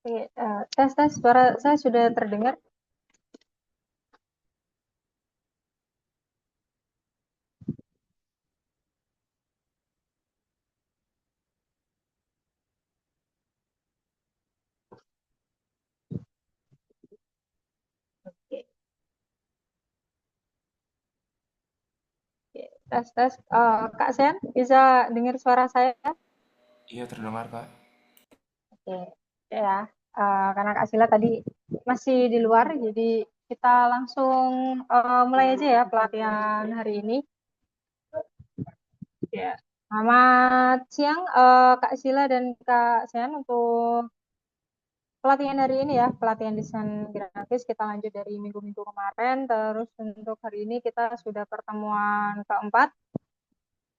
Oke, tes suara saya sudah terdengar. Oke, oke. Tes. Kak Sen, bisa dengar suara saya? Iya terdengar Kak. Oke, ya. Karena Kak Sila tadi masih di luar, jadi kita langsung mulai aja ya pelatihan hari ini. Ya. Selamat siang, Kak Sila dan Kak Sen untuk pelatihan hari ini ya, pelatihan desain grafis kita lanjut dari minggu-minggu kemarin. Terus untuk hari ini kita sudah pertemuan keempat.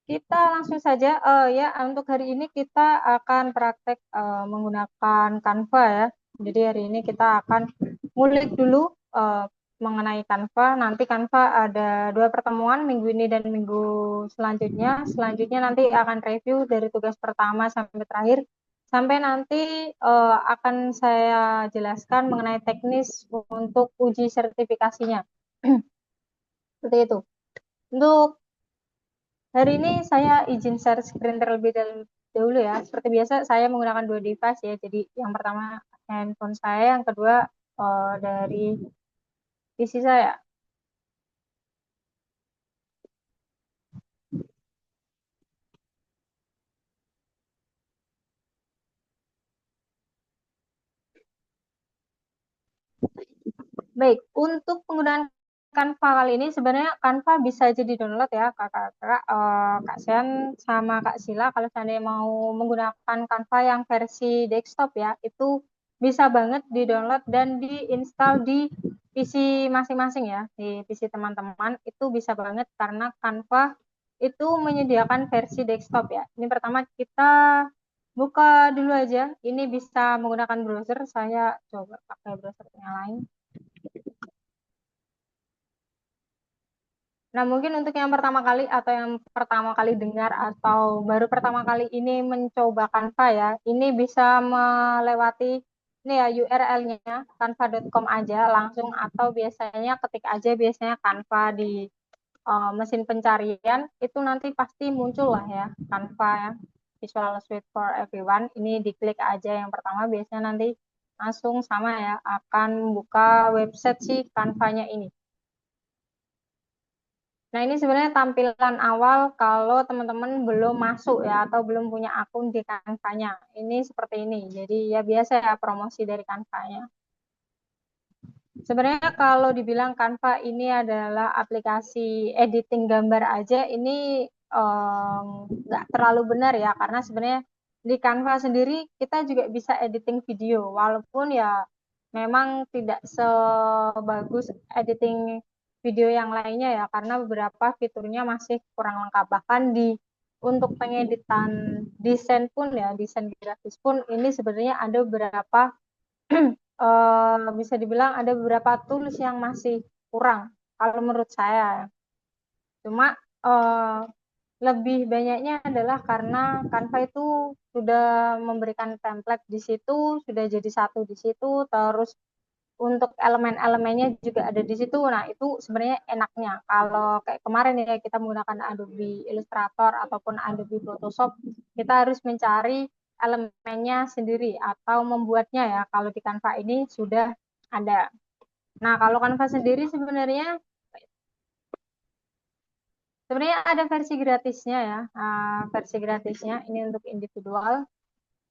Kita langsung saja, ya untuk hari ini kita akan praktek menggunakan Canva ya. Jadi hari ini kita akan ngulik dulu mengenai Canva. Nanti Canva ada dua pertemuan minggu ini dan minggu selanjutnya. Selanjutnya nanti akan review dari tugas pertama sampai terakhir. Sampai nanti akan saya jelaskan mengenai teknis untuk uji sertifikasinya. Seperti itu. Untuk hari ini saya izin share screen terlebih dahulu ya. Seperti biasa saya menggunakan dua device ya. Jadi yang pertama handphone saya, yang kedua dari PC saya. Baik, untuk penggunaan Canva kali ini sebenarnya Canva bisa aja di-download ya kakak-kakak, Kak Sen sama Kak Sila. Kalau seandainya mau menggunakan Canva yang versi desktop ya, itu bisa banget di-download dan di-install di PC masing-masing ya, di PC teman-teman itu bisa banget karena Canva itu menyediakan versi desktop ya. Ini pertama kita buka dulu aja. Ini bisa menggunakan browser. Saya coba pakai browser yang lain. Nah, mungkin untuk yang pertama kali atau yang pertama kali dengar atau baru pertama kali ini mencoba Canva ya, ini bisa melewati ini ya URL-nya canva.com aja langsung atau biasanya ketik aja biasanya Canva di mesin pencarian itu nanti pasti muncul lah ya Canva ya, Visual Suite for Everyone. Ini diklik aja yang pertama biasanya nanti langsung sama ya akan buka website si Canva-nya ini. Nah, ini sebenarnya tampilan awal kalau teman-teman belum masuk ya atau belum punya akun di Canva-nya. Ini seperti ini. Jadi ya biasa ya promosi dari Canva-nya. Sebenarnya kalau dibilang Canva ini adalah aplikasi editing gambar aja, ini nggak terlalu benar ya, karena sebenarnya di Canva sendiri kita juga bisa editing video, walaupun ya memang tidak sebagus editing video yang lainnya ya, karena beberapa fiturnya masih kurang lengkap. Bahkan di untuk pengeditan desain pun ya, desain grafis pun ini sebenarnya ada beberapa bisa dibilang ada beberapa tools yang masih kurang kalau menurut saya. Cuma eh, lebih banyaknya adalah karena Canva itu sudah memberikan template di situ, sudah jadi satu di situ, terus untuk elemen-elemennya juga ada di situ. Nah, itu sebenarnya enaknya. Kalau kayak kemarin ya kita menggunakan Adobe Illustrator ataupun Adobe Photoshop, kita harus mencari elemennya sendiri atau membuatnya ya. Kalau di Canva ini sudah ada. Nah, kalau Canva sendiri sebenarnya ada versi gratisnya ya. Versi gratisnya ini untuk individual.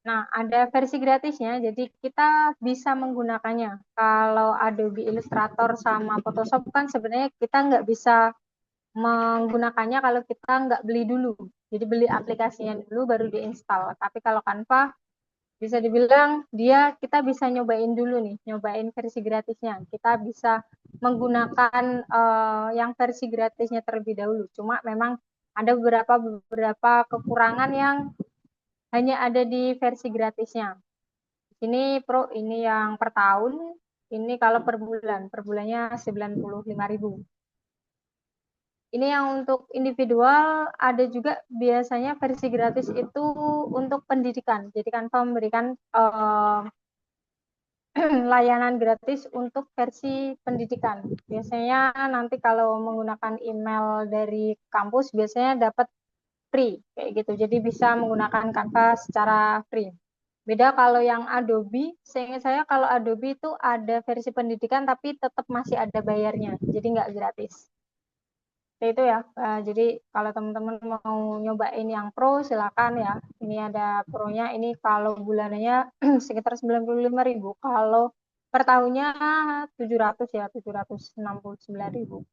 Nah, ada versi gratisnya, jadi kita bisa menggunakannya. Kalau Adobe Illustrator sama Photoshop kan sebenarnya kita nggak bisa menggunakannya kalau kita nggak beli dulu. Jadi beli aplikasinya dulu baru diinstal. Tapi kalau Canva bisa dibilang dia kita bisa nyobain dulu nih, nyobain versi gratisnya. Kita bisa menggunakan yang versi gratisnya terlebih dahulu. Cuma memang ada beberapa kekurangan yang hanya ada di versi gratisnya. Ini pro, ini yang per tahun, ini kalau per bulannya 95.000. Ini yang untuk individual, ada juga biasanya versi gratis itu untuk pendidikan. Jadi Canva memberikan layanan gratis untuk versi pendidikan. Biasanya nanti kalau menggunakan email dari kampus biasanya dapat free kayak gitu. Jadi bisa menggunakan Canva secara free. Beda kalau yang Adobe, seingat saya kalau Adobe itu ada versi pendidikan tapi tetap masih ada bayarnya. Jadi nggak gratis. Ya itu ya. Jadi kalau teman-teman mau nyobain yang pro silakan ya. Ini ada pronya. Ini kalau bulanannya sekitar 95.000. Kalau per tahunnya 700 ya, 769.000.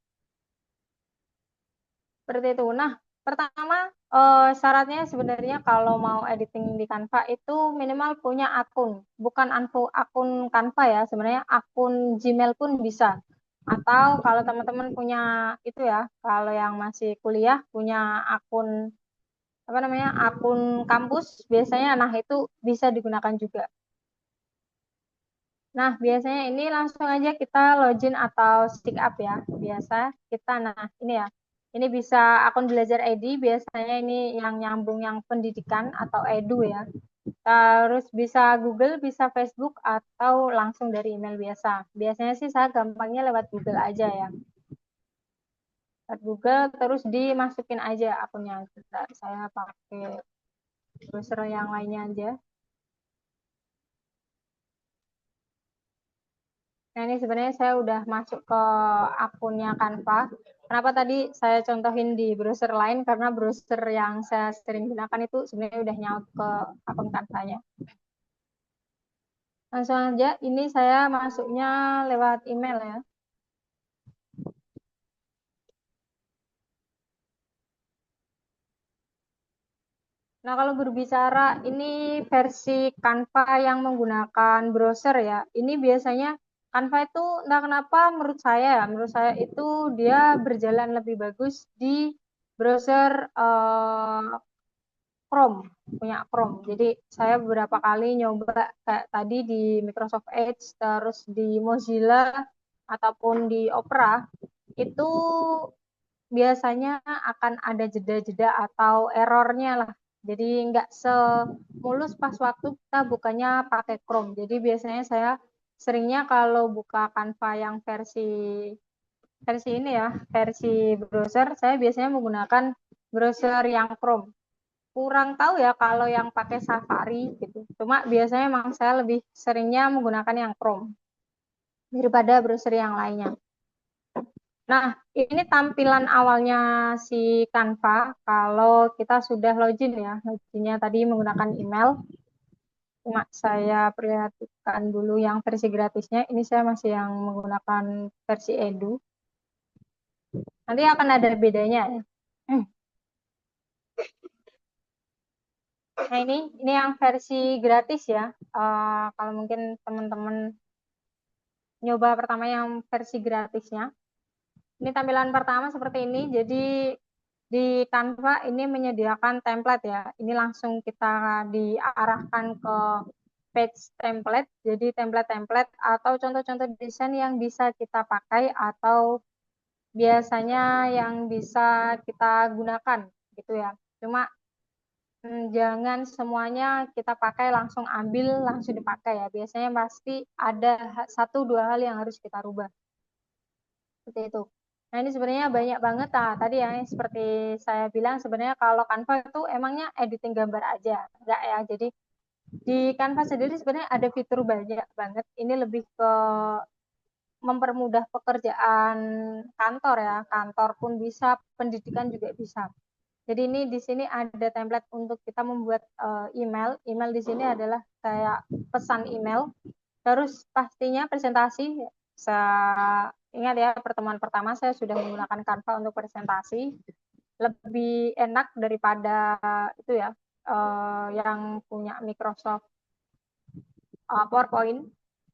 Seperti itu. Nah, pertama syaratnya sebenarnya kalau mau editing di Canva itu minimal punya akun. Bukan akun Canva ya, sebenarnya akun Gmail pun bisa. Atau kalau teman-teman punya itu ya, kalau yang masih kuliah punya akun apa namanya? Akun kampus biasanya nah itu bisa digunakan juga. Nah, biasanya ini langsung aja kita login atau stick up ya. Biasa kita, nah ini ya. Ini bisa akun belajar ID, biasanya ini yang nyambung yang pendidikan atau edu ya. Terus bisa Google, bisa Facebook, atau langsung dari email biasa. Biasanya sih saya gampangnya lewat Google aja ya. Lewat Google, terus dimasukin aja akunnya. Saya pakai browser yang lainnya aja. Nah, ini sebenarnya saya udah masuk ke akunnya Canva. Kenapa tadi saya contohin di browser lain? Karena browser yang saya sering gunakan itu sebenarnya udah nyaut ke akun Canva-nya. Langsung aja, ini saya masuknya lewat email ya. Nah, kalau berbicara ini versi Canva yang menggunakan browser ya, ini biasanya Canva itu entah kenapa menurut saya itu dia berjalan lebih bagus di browser Chrome, punya Chrome. Jadi saya beberapa kali nyoba kayak tadi di Microsoft Edge, terus di Mozilla ataupun di Opera, itu biasanya akan ada jeda-jeda atau errornya lah. Jadi nggak semulus pas waktu kita bukanya pakai Chrome. Jadi biasanya saya seringnya kalau buka Canva yang versi versi ini ya, versi browser, saya biasanya menggunakan browser yang Chrome. Kurang tahu ya kalau yang pakai Safari gitu. Cuma biasanya emang saya lebih seringnya menggunakan yang Chrome daripada browser yang lainnya. Nah, ini tampilan awalnya si Canva kalau kita sudah login ya. Loginnya tadi menggunakan email. Cuma saya perlihatkan dulu yang versi gratisnya. Ini saya masih yang menggunakan versi Edu. Nanti akan ada bedanya ya. Nah, ini yang versi gratis ya. Kalau mungkin teman-teman nyoba pertama yang versi gratisnya. Ini tampilan pertama seperti ini. Jadi di Canva ini menyediakan template ya. Ini langsung kita diarahkan ke page template. Jadi template-template atau contoh-contoh desain yang bisa kita pakai atau biasanya yang bisa kita gunakan gitu ya. Cuma jangan semuanya kita pakai langsung ambil langsung dipakai ya. Biasanya pasti ada satu dua hal yang harus kita rubah. Seperti itu. Nah, ini sebenarnya banyak banget. Nah, tadi ya seperti saya bilang sebenarnya kalau Canva itu emangnya editing gambar aja. Enggak ya. Jadi di Canva sendiri sebenarnya ada fitur banyak banget. Ini lebih ke mempermudah pekerjaan kantor ya. Kantor pun bisa, pendidikan juga bisa. Jadi ini di sini ada template untuk kita membuat email. Email di sini adalah kayak pesan email. Terus pastinya presentasi. Saya ingat ya pertemuan pertama saya sudah menggunakan Canva untuk presentasi. Lebih enak daripada itu ya yang punya Microsoft PowerPoint.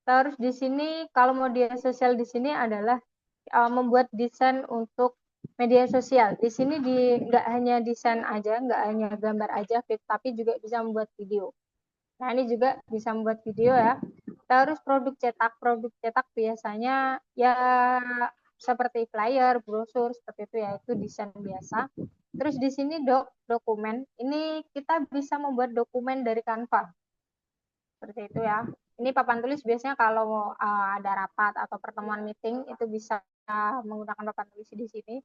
Terus di sini kalau media sosial di sini adalah membuat desain untuk media sosial. Di sini nggak hanya desain aja, nggak hanya gambar aja, tapi juga bisa membuat video. Nah, ini juga bisa membuat video ya. Terus produk cetak biasanya ya seperti flyer, brosur seperti itu ya, itu desain biasa. Terus di sini dokumen. Ini kita bisa membuat dokumen dari Canva. Seperti itu ya. Ini papan tulis biasanya kalau ada rapat atau pertemuan meeting itu bisa menggunakan papan tulis di sini.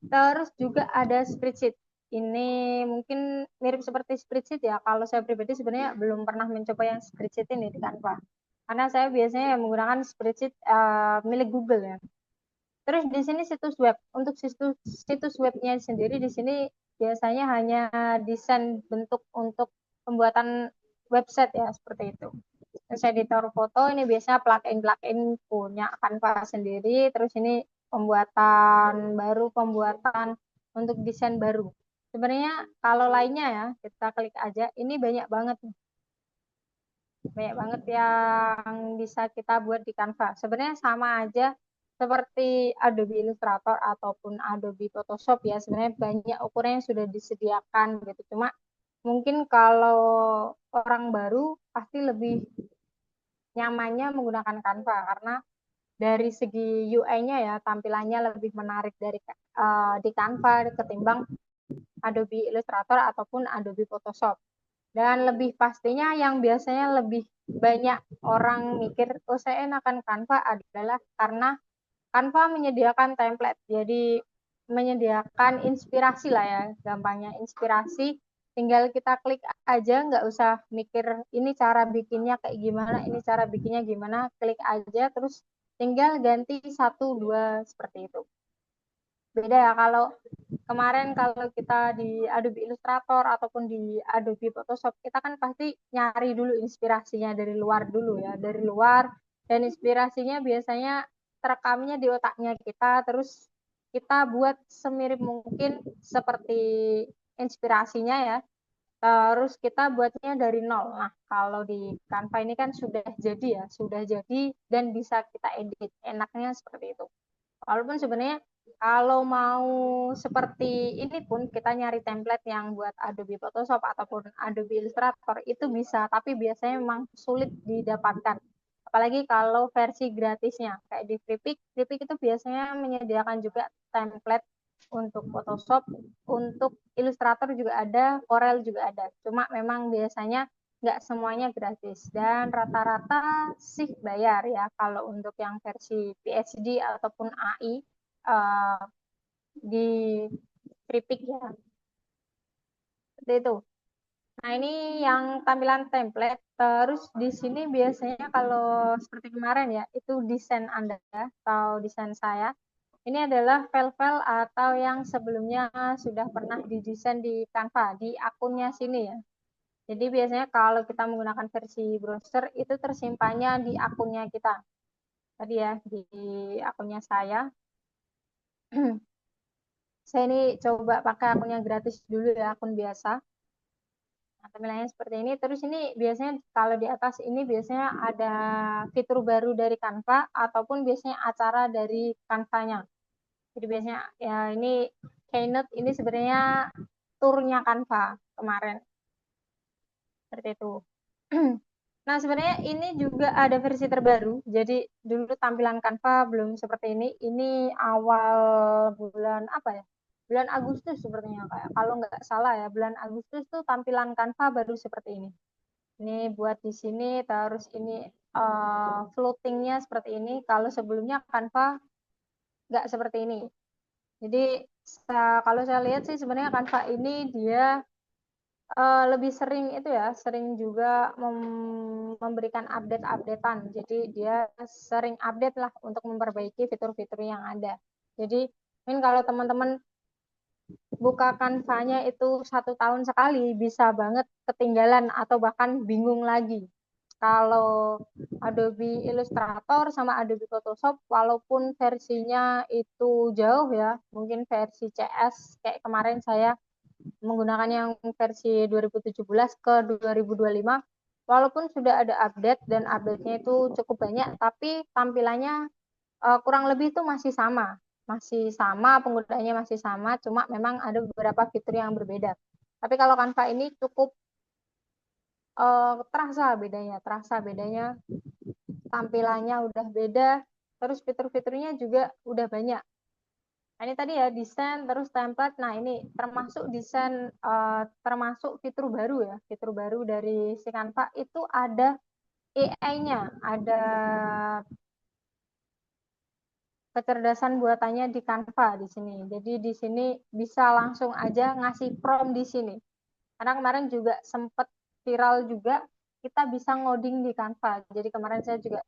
Terus juga ada spreadsheet. Ini mungkin mirip seperti spreadsheet ya. Kalau saya pribadi sebenarnya belum pernah mencoba yang spreadsheet ini di Canva. Karena saya biasanya menggunakan spreadsheet milik Google ya. Terus di sini situs web. Untuk situs webnya sendiri di sini biasanya hanya desain bentuk untuk pembuatan website ya seperti itu. Terus editor foto ini biasanya plugin punya Canva sendiri. Terus ini pembuatan untuk desain baru. Sebenarnya kalau lainnya ya kita klik aja. Ini banyak banget yang bisa kita buat di Canva. Sebenarnya sama aja seperti Adobe Illustrator ataupun Adobe Photoshop ya. Sebenarnya banyak ukuran yang sudah disediakan gitu. Cuma mungkin kalau orang baru pasti lebih nyamannya menggunakan Canva karena dari segi UI-nya ya tampilannya lebih menarik di Canva ketimbang Adobe Illustrator ataupun Adobe Photoshop. Dan lebih pastinya yang biasanya lebih banyak orang mikir, oh saya enakan Canva adalah karena Canva menyediakan template. Jadi menyediakan inspirasi lah ya, gampangnya inspirasi. Tinggal kita klik aja, nggak usah mikir ini cara bikinnya kayak gimana, ini cara bikinnya gimana, klik aja terus tinggal ganti satu dua seperti itu. Beda ya kalau kemarin kalau kita di Adobe Illustrator ataupun di Adobe Photoshop kita kan pasti nyari dulu inspirasinya dari luar dulu ya, dari luar, dan inspirasinya biasanya terekamnya di otaknya kita, terus kita buat semirip mungkin seperti inspirasinya ya, terus kita buatnya dari nol. Nah kalau di Canva ini kan sudah jadi ya, sudah jadi dan bisa kita edit, enaknya seperti itu. Walaupun sebenarnya kalau mau seperti ini pun kita nyari template yang buat Adobe Photoshop ataupun Adobe Illustrator itu bisa, tapi biasanya memang sulit didapatkan. Apalagi kalau versi gratisnya, kayak di Freepik itu biasanya menyediakan juga template untuk Photoshop, untuk Illustrator juga ada, Corel juga ada. Cuma memang biasanya nggak semuanya gratis dan rata-rata sih bayar ya kalau untuk yang versi PSD ataupun AI di Tripik ya seperti itu. Nah ini yang tampilan template. Terus di sini biasanya kalau seperti kemarin ya itu desain Anda atau desain saya. Ini adalah file-file atau yang sebelumnya sudah pernah didesain di Canva di akunnya sini ya. Jadi biasanya kalau kita menggunakan versi browser itu tersimpannya di akunnya kita. Tadi ya di akunnya saya. Saya ini coba pakai akun yang gratis dulu ya, akun biasa. Nah, tampilannya seperti ini. Terus ini biasanya kalau di atas ini biasanya ada fitur baru dari Canva ataupun biasanya acara dari Canva-nya. Jadi biasanya ya ini Keynote ini sebenarnya turnya Canva kemarin. Seperti itu. Nah, sebenarnya ini juga ada versi terbaru. Jadi dulu tampilan Canva belum seperti ini. Ini awal bulan apa ya? Bulan Agustus sepertinya kayak. Kalau nggak salah ya, bulan Agustus tuh tampilan Canva baru seperti ini. Ini buat di sini, terus ini floatingnya seperti ini. Kalau sebelumnya Canva nggak seperti ini. Jadi kalau saya lihat sih sebenarnya Canva ini dia lebih sering itu ya, sering juga memberikan update-updatean. Jadi dia sering update lah untuk memperbaiki fitur-fitur yang ada. Jadi mungkin kalau teman-teman buka Canva-nya itu 1 tahun sekali, bisa banget ketinggalan atau bahkan bingung lagi. Kalau Adobe Illustrator sama Adobe Photoshop, walaupun versinya itu jauh ya, mungkin versi CS kayak kemarin saya menggunakan yang versi 2017 ke 2025, walaupun sudah ada update dan update-nya itu cukup banyak, tapi tampilannya kurang lebih itu masih sama, penggunaannya masih sama, cuma memang ada beberapa fitur yang berbeda. Tapi kalau Canva ini cukup terasa bedanya, tampilannya udah beda, terus fitur-fiturnya juga udah banyak. Nah, ini tadi ya desain terus template. Nah, ini termasuk desain termasuk fitur baru ya. Fitur baru dari si Canva itu ada AI-nya, ada kecerdasan buatannya di Canva di sini. Jadi di sini bisa langsung aja ngasih prompt di sini. Karena kemarin juga sempat viral juga kita bisa ngoding di Canva. Jadi kemarin saya juga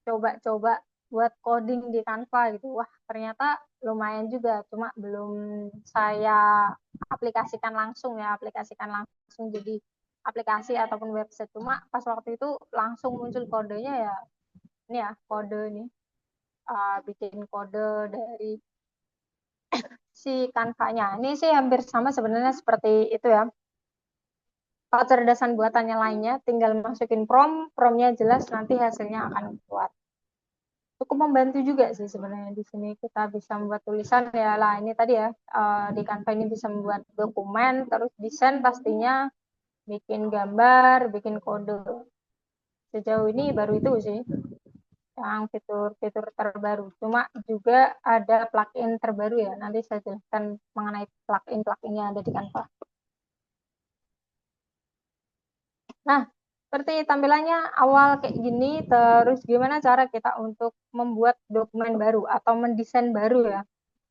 coba-coba buat coding di Canva gitu. Wah, ternyata lumayan juga, cuma belum saya aplikasikan langsung ya, aplikasikan langsung jadi aplikasi ataupun website. Cuma pas waktu itu langsung muncul kodenya ya, ini ya kode ini, bikin kode dari si Canva-nya. Ini sih hampir sama sebenarnya seperti itu ya. Kecerdasan buatannya lainnya, tinggal masukin prompt-nya jelas nanti hasilnya akan keluar. Cukup membantu juga sih sebenarnya di sini kita bisa membuat tulisan ya lah ini tadi ya, di Canva ini bisa membuat dokumen, terus desain pastinya, bikin gambar, bikin kode. Sejauh ini baru itu sih yang fitur-fitur terbaru. Cuma juga ada plugin terbaru ya. Nanti saya jelaskan mengenai plugin-plugin yang ada di Canva. Nah, seperti tampilannya awal kayak gini, terus gimana cara kita untuk membuat dokumen baru atau mendesain baru ya.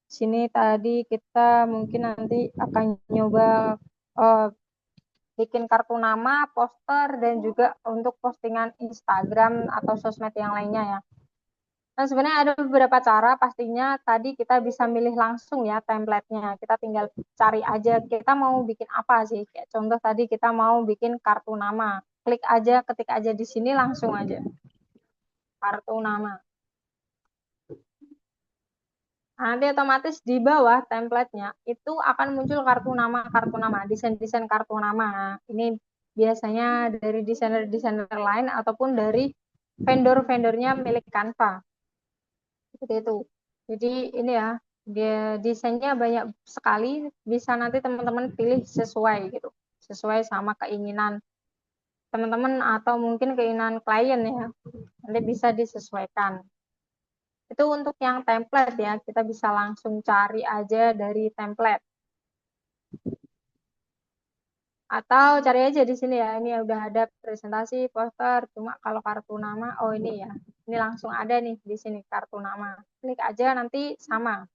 Sini tadi kita mungkin nanti akan nyoba uh, bikin kartu nama, poster, dan juga untuk postingan Instagram atau sosmed yang lainnya ya. Nah, sebenarnya ada beberapa cara, pastinya tadi kita bisa milih langsung ya template-nya. Kita tinggal cari aja kita mau bikin apa sih. Kayak contoh tadi kita mau bikin kartu nama. Klik aja, ketik aja di sini langsung aja. Kartu nama. Nanti otomatis di bawah template-nya itu akan muncul kartu nama, desain-desain kartu nama. Ini biasanya dari desainer-desainer lain ataupun dari vendor-vendornya milik Canva. Seperti itu. Jadi ini ya, dia desainnya banyak sekali, bisa nanti teman-teman pilih sesuai gitu. Sesuai sama keinginan teman-teman atau mungkin keinginan klien ya. Nanti bisa disesuaikan. Itu untuk yang template ya, kita bisa langsung cari aja dari template. Atau cari aja di sini ya, ini udah ada presentasi, poster, cuma kalau kartu nama, oh ini ya, ini langsung ada nih di sini kartu nama. Klik aja nanti sama,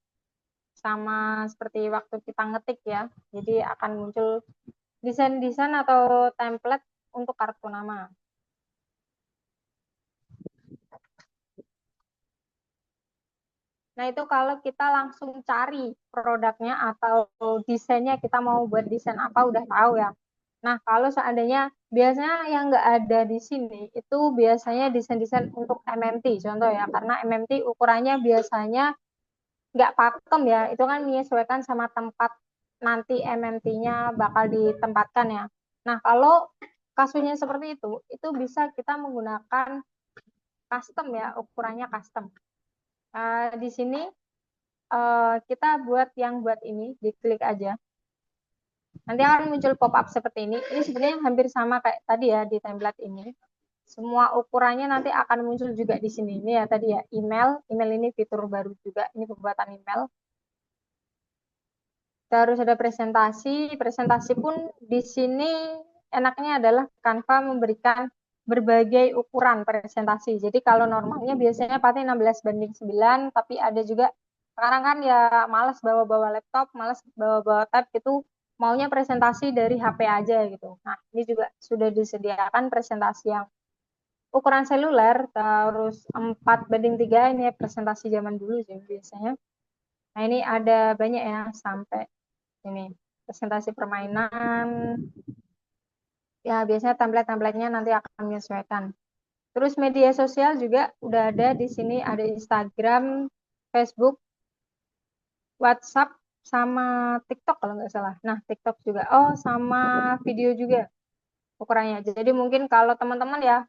sama seperti waktu kita ngetik ya, jadi akan muncul desain-desain atau template untuk kartu nama. Nah, itu kalau kita langsung cari produknya atau desainnya, kita mau buat desain apa udah tahu ya. Nah, kalau seandainya biasanya yang nggak ada di sini, itu biasanya desain-desain untuk MMT, contoh ya, karena MMT ukurannya biasanya nggak pakem ya, itu kan menyesuaikan sama tempat nanti MMT-nya bakal ditempatkan ya. Nah, kalau kasusnya seperti itu bisa kita menggunakan custom ya, ukurannya custom. Di sini kita buat yang buat ini, diklik aja. Nanti akan muncul pop-up seperti ini. Ini sebenarnya hampir sama kayak tadi ya di template ini. Semua ukurannya nanti akan muncul juga di sini. Ini ya tadi ya email. Email ini fitur baru juga. Ini pembuatan email. Terus ada presentasi. Presentasi pun di sini enaknya adalah Canva memberikan berbagai ukuran presentasi. Jadi kalau normalnya biasanya pakai 16:9, tapi ada juga sekarang kan ya malas bawa-bawa laptop, malas bawa-bawa tab gitu, maunya presentasi dari HP aja gitu. Nah, ini juga sudah disediakan presentasi yang ukuran seluler, terus 4:3, ini presentasi zaman dulu sih biasanya. Nah, ini ada banyak ya sampai ini presentasi permainan. Ya, biasanya template-templatenya nanti akan menyesuaikan. Terus media sosial juga udah ada di sini, ada Instagram, Facebook, WhatsApp, sama TikTok kalau nggak salah. Nah, TikTok juga. Oh, sama video juga ukurannya. Jadi mungkin kalau teman-teman ya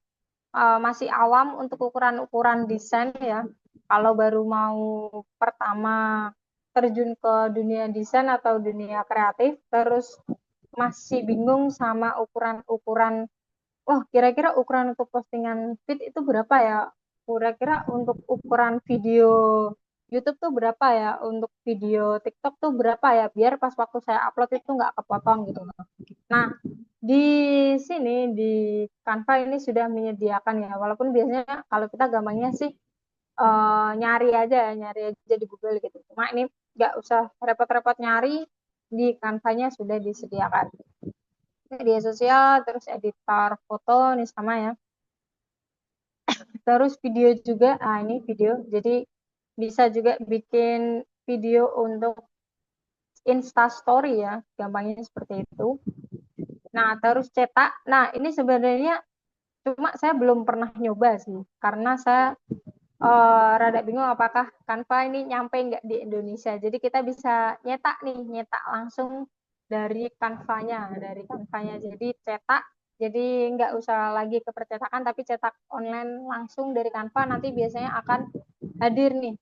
masih awam untuk ukuran-ukuran desain ya, kalau baru mau pertama terjun ke dunia desain atau dunia kreatif, terus masih bingung sama ukuran-ukuran, wah kira-kira ukuran untuk postingan feed itu berapa ya? Kira-kira untuk ukuran video YouTube tuh berapa ya? Untuk video TikTok tuh berapa ya? Biar pas waktu saya upload itu nggak kepotong gitu. Nah, Di sini di Canva ini sudah menyediakan ya, walaupun biasanya kalau kita gampangnya sih nyari aja di Google gitu. Cuma ini nggak usah repot-repot nyari, di Canva-nya sudah disediakan. Media sosial, terus editor foto, ini sama ya. Terus video juga, ini video. Jadi bisa juga bikin video untuk Insta Story ya, gampangnya seperti itu. Nah, terus cetak. Nah, ini sebenarnya cuma saya belum pernah nyoba sih, karena saya rada bingung apakah Canva ini nyampe nggak di Indonesia. Jadi kita bisa nyetak nih, nyetak langsung dari Canva-nya. Jadi cetak, jadi nggak usah lagi ke percetakan, tapi cetak online langsung dari Canva. Nanti biasanya akan hadir nih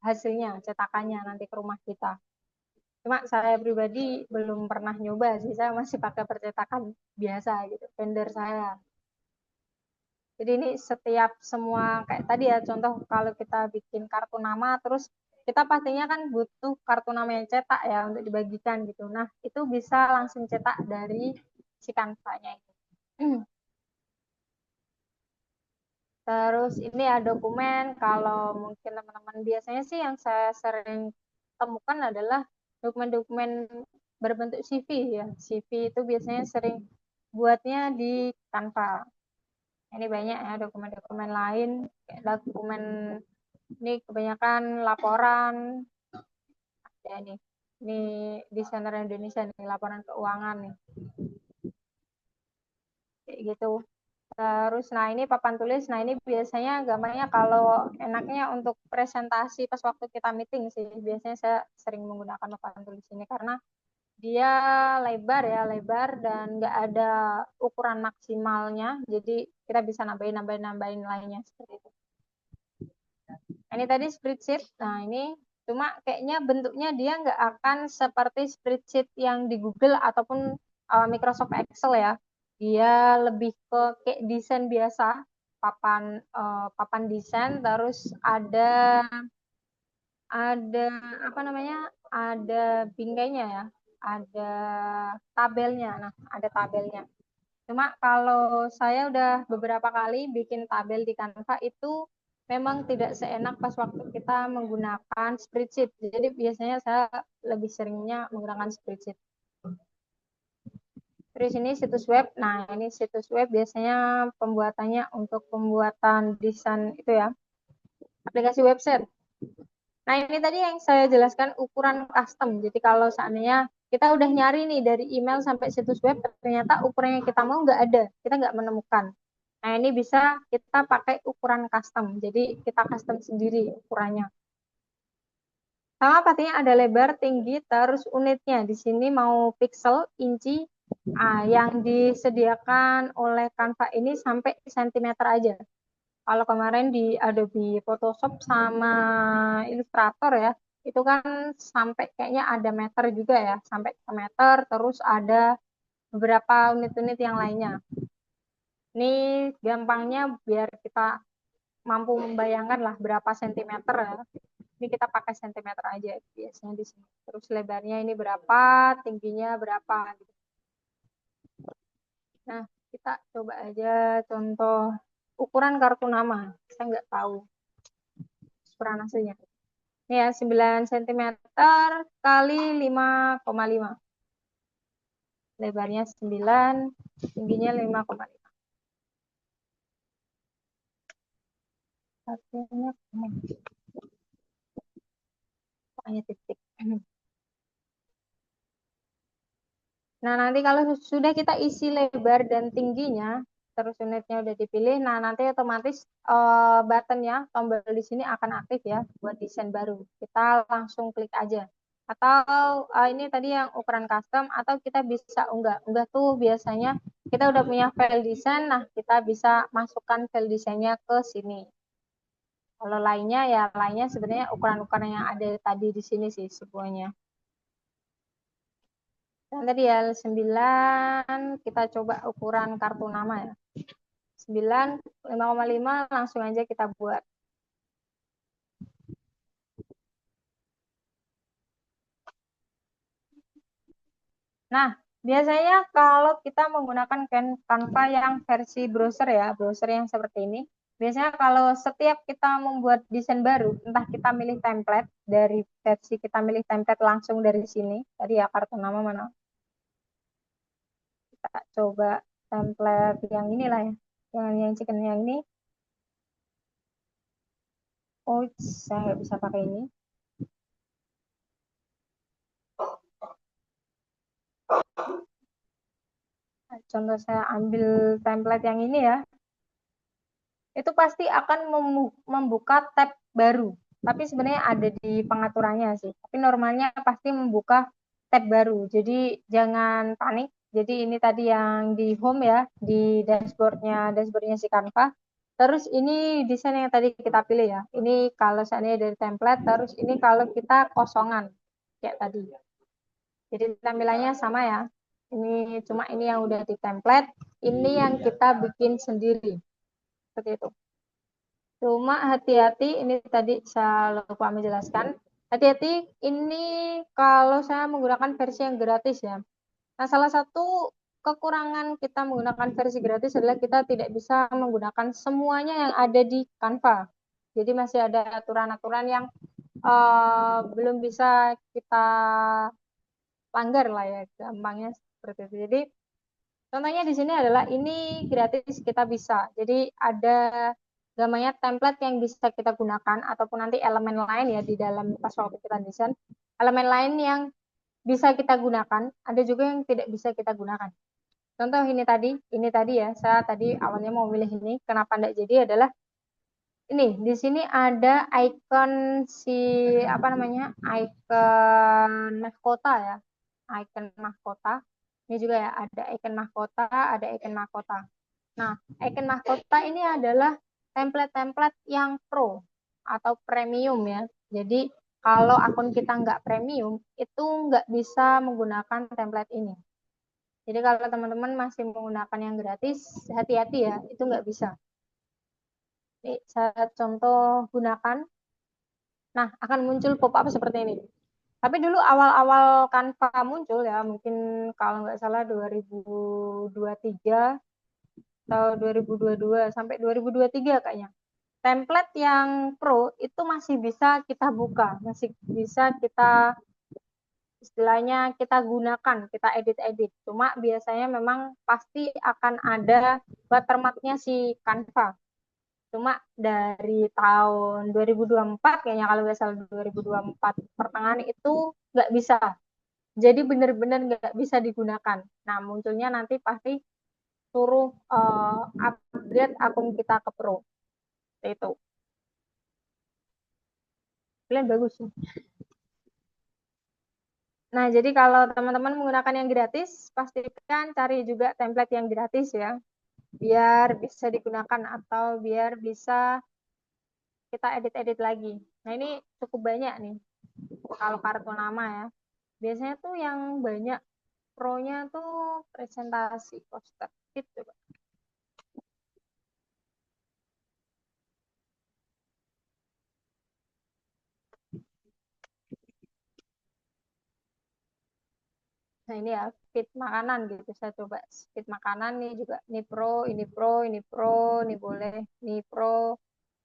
hasilnya, cetakannya nanti ke rumah kita. Cuma saya pribadi belum pernah nyoba sih, saya masih pakai percetakan biasa gitu, vendor saya. Jadi ini setiap semua kayak tadi ya, contoh kalau kita bikin kartu nama, terus kita pastinya kan butuh kartu nama yang cetak ya untuk dibagikan gitu. Nah, itu bisa langsung cetak dari si Canva-nya itu. Terus ini ya dokumen, kalau mungkin teman-teman biasanya sih yang saya sering temukan adalah dokumen-dokumen berbentuk CV ya. CV itu biasanya sering buatnya di Canva. Ini banyak ya dokumen-dokumen lain, kayak dokumen ini kebanyakan laporan ya nih. Ini desainer Indonesia nih, laporan keuangan nih, kayak gitu. Terus, nah ini papan tulis. Nah ini biasanya gambarnya kalau enaknya untuk presentasi pas waktu kita meeting sih. Biasanya saya sering menggunakan papan tulis ini karena dia lebar ya, lebar dan nggak ada ukuran maksimalnya. Jadi kita bisa nambahin lainnya seperti itu. Ini tadi spreadsheet. Nah, ini cuma kayaknya bentuknya dia nggak akan seperti spreadsheet yang di Google ataupun Microsoft Excel ya. Dia lebih ke kayak desain biasa, papan desain, terus ada apa namanya? Ada bingkainya ya, ada tabelnya. Nah, ada tabelnya. Cuma kalau saya udah beberapa kali bikin tabel di Canva itu memang tidak seenak pas waktu kita menggunakan spreadsheet. Jadi biasanya saya lebih seringnya menggunakan spreadsheet. Terus ini situs web. Nah, ini situs web biasanya pembuatannya untuk pembuatan desain itu ya, aplikasi website. Nah, ini tadi yang saya jelaskan ukuran custom. Jadi kalau seandainya kita udah nyari nih dari email sampai situs web, ternyata ukuran yang kita mau nggak ada, kita nggak menemukan. Nah, ini bisa kita pakai ukuran custom. Jadi kita custom sendiri ukurannya. Sama pastinya ada lebar, tinggi, terus unitnya. Di sini mau pixel, inci, yang disediakan oleh Canva ini sampai sentimeter aja. Kalau kemarin di Adobe Photoshop sama Illustrator ya, itu kan sampai kayaknya ada meter juga ya, sampai ke meter, terus ada beberapa unit-unit yang lainnya. Ini gampangnya biar kita mampu membayangkan lah berapa sentimeter ya. Ini kita pakai sentimeter aja biasanya di sini. Terus lebarnya ini berapa, tingginya berapa gitu. Nah, kita coba aja contoh ukuran kartu nama. Saya nggak tahu ukuran aslinya. Ini ya 9 cm kali 5,5. Lebarnya 9, tingginya 5,5. Hasilnya hanya titik. Nah, nanti kalau sudah kita isi lebar dan tingginya, terus unitnya udah dipilih, nah nanti otomatis buttonnya, tombol di sini akan aktif ya buat desain baru. Kita langsung klik aja. Atau ini tadi yang ukuran custom, atau kita bisa unggah. Unggah tuh biasanya kita udah punya file desain, nah kita bisa masukkan file desainnya ke sini. Kalau lainnya ya lainnya sebenarnya ukuran-ukuran yang ada tadi di sini sih semuanya. Dan tadi ya 9, kita coba ukuran kartu nama ya. 9, 5,5 langsung aja kita buat. Nah, Biasanya kalau kita menggunakan Canva yang versi browser ya, browser yang seperti ini, biasanya kalau setiap kita membuat desain baru, entah kita milih template dari versi kita milih template langsung dari sini, tadi ya kartu nama mana, kita coba template yang inilah ya, yang chicken yang ini. Oh, saya nggak bisa pakai ini. Contoh saya ambil template yang ini ya, itu pasti akan membuka tab baru. Tapi sebenarnya ada di pengaturannya sih. Tapi normalnya pasti membuka tab baru. Jadi jangan panik. Jadi ini tadi yang di home ya, di dashboardnya si Canva. Terus ini desain yang tadi kita pilih ya. Ini kalau seandainya dari template, terus ini kalau kita kosongan kayak tadi. Jadi tampilannya sama ya. Ini cuma ini yang udah di template, ini yang kita bikin sendiri. Seperti itu. Cuma hati-hati, ini tadi saya lupa menjelaskan. Hati-hati, ini kalau saya menggunakan versi yang gratis ya. Nah, salah satu kekurangan kita menggunakan versi gratis adalah kita tidak bisa menggunakan semuanya yang ada di Canva. Jadi masih ada aturan-aturan yang belum bisa kita langgar lah ya, gampangnya seperti itu. Jadi contohnya di sini adalah ini gratis kita bisa. Jadi ada namanya template yang bisa kita gunakan ataupun nanti elemen lain ya di dalam pas waktu kita desain. Elemen lain yang bisa kita gunakan, ada juga yang tidak bisa kita gunakan. Contoh ini tadi ya, saya tadi awalnya mau milih ini, kenapa tidak jadi adalah ini di sini ada icon si apa namanya icon mahkota ya, icon mahkota. Ini juga ya ada icon mahkota, ada icon mahkota. Nah, icon mahkota ini adalah template-template yang pro atau premium ya. Jadi kalau akun kita nggak premium, itu nggak bisa menggunakan template ini. Jadi kalau teman-teman masih menggunakan yang gratis, hati-hati ya, itu nggak bisa. Ini saya contoh gunakan. Nah, akan muncul pop-up seperti ini. Tapi dulu awal-awal Canva muncul ya, mungkin kalau nggak salah 2023 atau 2022 sampai 2023 kayaknya. Template yang pro itu masih bisa kita buka, masih bisa kita istilahnya kita gunakan, kita edit-edit. Cuma biasanya memang pasti akan ada watermarknya si Canva. Cuma dari tahun 2024 kayaknya kalau nggak salah 2024 pertengahan itu nggak bisa. Jadi benar-benar nggak bisa digunakan. Nah munculnya nanti pasti suruh upgrade akun kita ke Pro. Itu. Kalian bagus sih. Nah, jadi kalau teman-teman menggunakan yang gratis, pastikan cari juga template yang gratis ya, biar bisa digunakan atau biar bisa kita edit-edit lagi. Nah, ini cukup banyak nih kalau kartu nama ya. Biasanya tuh yang banyak pro-nya tuh presentasi, poster, gitu. Nah, ini ya, feed makanan gitu. Saya coba feed makanan nih juga. Ini pro, ini pro, ini pro, ini boleh, ini pro,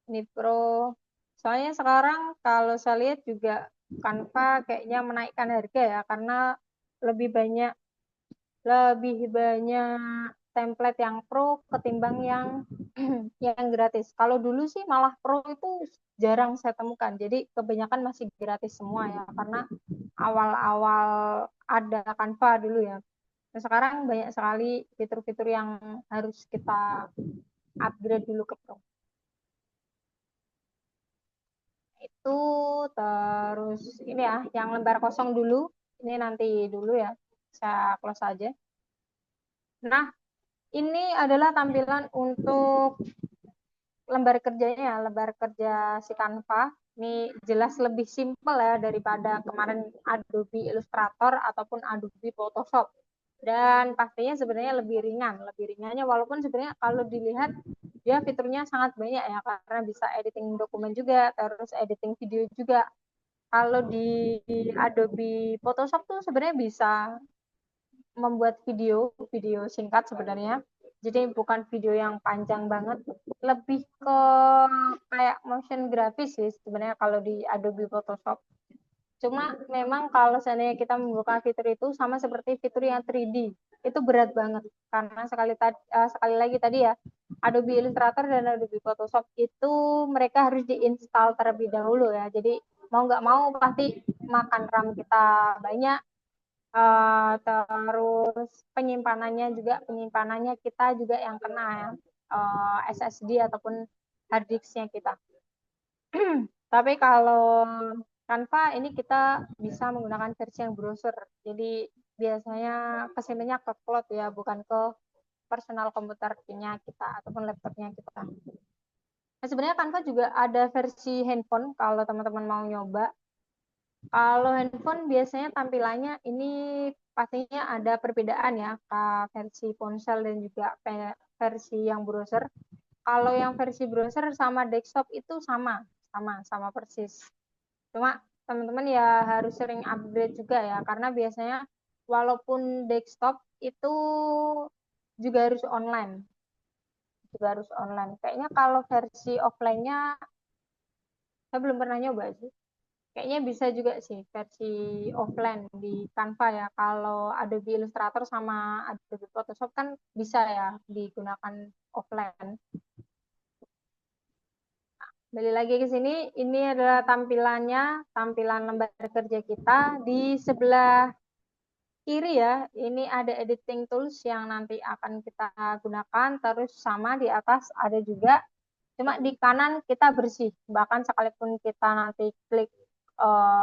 ini pro. Soalnya sekarang kalau saya lihat juga Canva kayaknya menaikkan harga ya karena lebih banyak lebih banyak template yang pro ketimbang yang yang gratis. Kalau dulu sih malah pro itu jarang saya temukan. Jadi kebanyakan masih gratis semua ya karena awal-awal ada Canva dulu ya. Nah, sekarang banyak sekali fitur-fitur yang harus kita upgrade dulu ke pro. Itu terus ini ya yang lembar kosong dulu ini nanti dulu ya saya close aja. Nah ini adalah tampilan untuk lembar kerjanya ya, lembar kerja si Canva ini jelas lebih simpel ya daripada kemarin Adobe Illustrator ataupun Adobe Photoshop dan pastinya sebenarnya lebih ringannya walaupun sebenarnya kalau dilihat dia fiturnya sangat banyak ya karena bisa editing dokumen juga terus editing video juga. Kalau di Adobe Photoshop tuh sebenarnya bisa membuat video singkat sebenarnya. Jadi bukan video yang panjang banget, lebih ke kayak motion grafis sih sebenarnya kalau di Adobe Photoshop. Cuma memang kalau seandainya kita membuka fitur itu sama seperti fitur yang 3D, itu berat banget karena sekali lagi tadi ya, Adobe Illustrator dan Adobe Photoshop itu mereka harus diinstal terlebih dahulu ya. Jadi mau nggak mau pasti makan RAM kita banyak, terus penyimpanannya kita juga yang kena ya, SSD ataupun hard disknya kita. Tapi kalau Canva ini kita bisa menggunakan versi yang browser. Jadi biasanya kesimpannya ke cloud ya, bukan ke personal komputernya kita ataupun laptopnya kita. Nah, sebenarnya Canva juga ada versi handphone kalau teman-teman mau nyoba. Kalau handphone biasanya tampilannya ini pastinya ada perbedaan ya, versi ponsel dan juga versi yang browser. Kalau yang versi browser sama desktop itu sama persis. Cuma teman-teman ya harus sering upgrade juga ya, karena biasanya walaupun desktop itu juga harus online. Kayaknya kalau versi offline-nya saya belum pernah nyoba sih. Kayaknya bisa juga sih versi offline di Canva ya. Kalau Adobe Illustrator sama Adobe Photoshop kan bisa ya digunakan offline. Balik lagi ke sini, ini adalah tampilan lembar kerja kita. Di sebelah kiri ya, ini ada editing tools yang nanti akan kita gunakan. Terus sama di atas ada juga, cuma di kanan kita bersih. Bahkan sekalipun kita nanti klik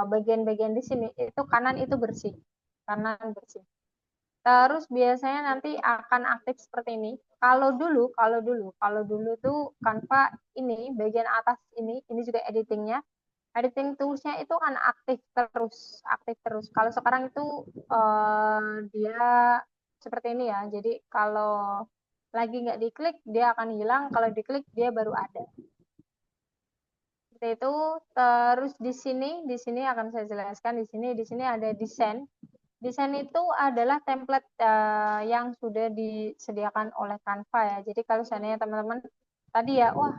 bagian-bagian di sini, itu kanan itu bersih. Kanan bersih. Terus biasanya nanti akan aktif seperti ini. Kalau dulu tuh Canva ini bagian atas ini juga editingnya. Editing tools-nya itu kan aktif terus. Kalau sekarang itu dia seperti ini ya. Jadi kalau lagi nggak diklik dia akan hilang. Kalau diklik dia baru ada. Seperti itu. Terus di sini akan saya jelaskan di sini ada desain. Desain itu adalah template yang sudah disediakan oleh Canva ya. Jadi kalau seandainya teman-teman tadi ya, wah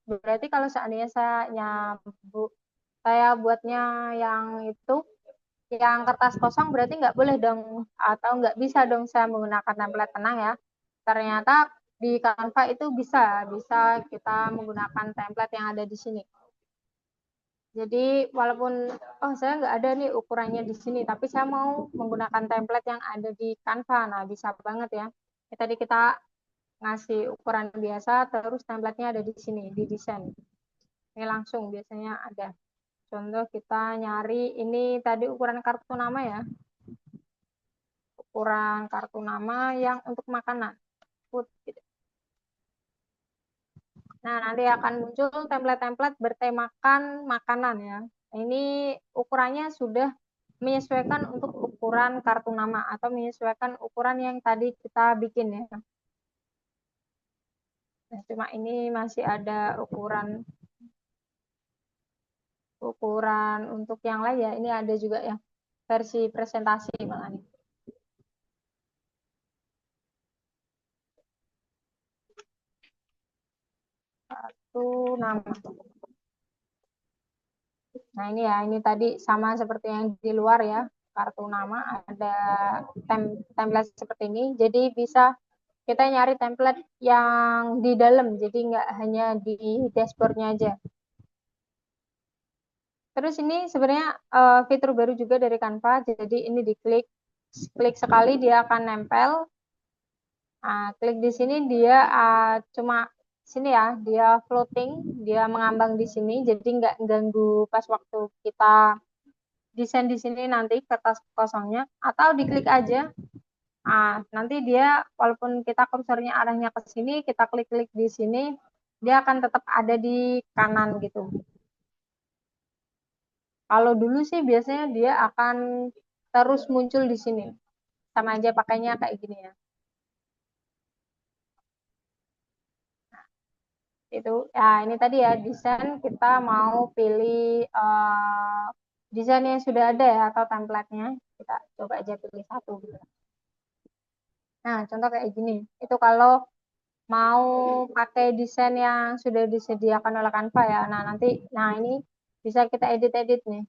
berarti kalau seandainya saya buatnya yang itu, yang kertas kosong berarti nggak boleh dong atau nggak bisa dong saya menggunakan template. Tenang ya. Ternyata di Canva itu bisa kita menggunakan template yang ada di sini. Jadi walaupun saya nggak ada nih ukurannya di sini, tapi saya mau menggunakan template yang ada di Canva, nah bisa banget ya. Tadi kita ngasih ukuran biasa, terus template-nya ada di sini, di desain. Ini langsung biasanya ada. Contoh kita nyari, ini tadi ukuran kartu nama ya, ukuran kartu nama yang untuk makanan, food gitu. Nah, nanti akan muncul template-template bertemakan makanan ya. Ini ukurannya sudah menyesuaikan untuk ukuran kartu nama atau menyesuaikan ukuran yang tadi kita bikin ya. Nah, cuma ini masih ada ukuran ukuran untuk yang lain ya. Ini ada juga ya versi presentasi malah nih. Kartu nama. Nah ini ya, ini tadi sama seperti yang di luar ya, kartu nama ada template seperti ini. Jadi bisa kita nyari template yang di dalam, jadi nggak hanya di dashboardnya aja. Terus ini sebenarnya fitur baru juga dari Canva, jadi ini klik sekali dia akan nempel. Nah, klik di sini dia cuma sini ya, dia floating, dia mengambang di sini, jadi nggak ganggu pas waktu kita desain di sini nanti kertas kosongnya, atau diklik aja. Nanti dia walaupun kita kursornya arahnya ke sini, kita klik-klik di sini, dia akan tetap ada di kanan gitu. Kalau dulu sih biasanya dia akan terus muncul di sini. Sama aja pakainya kayak gini ya. Itu ya, ini tadi ya desain, kita mau pilih desain yang sudah ada ya atau template-nya. Kita coba aja pilih satu gitu. Nah, contoh kayak gini. Itu kalau mau pakai desain yang sudah disediakan oleh Canva ya. Nah, nanti ini bisa kita edit-edit nih.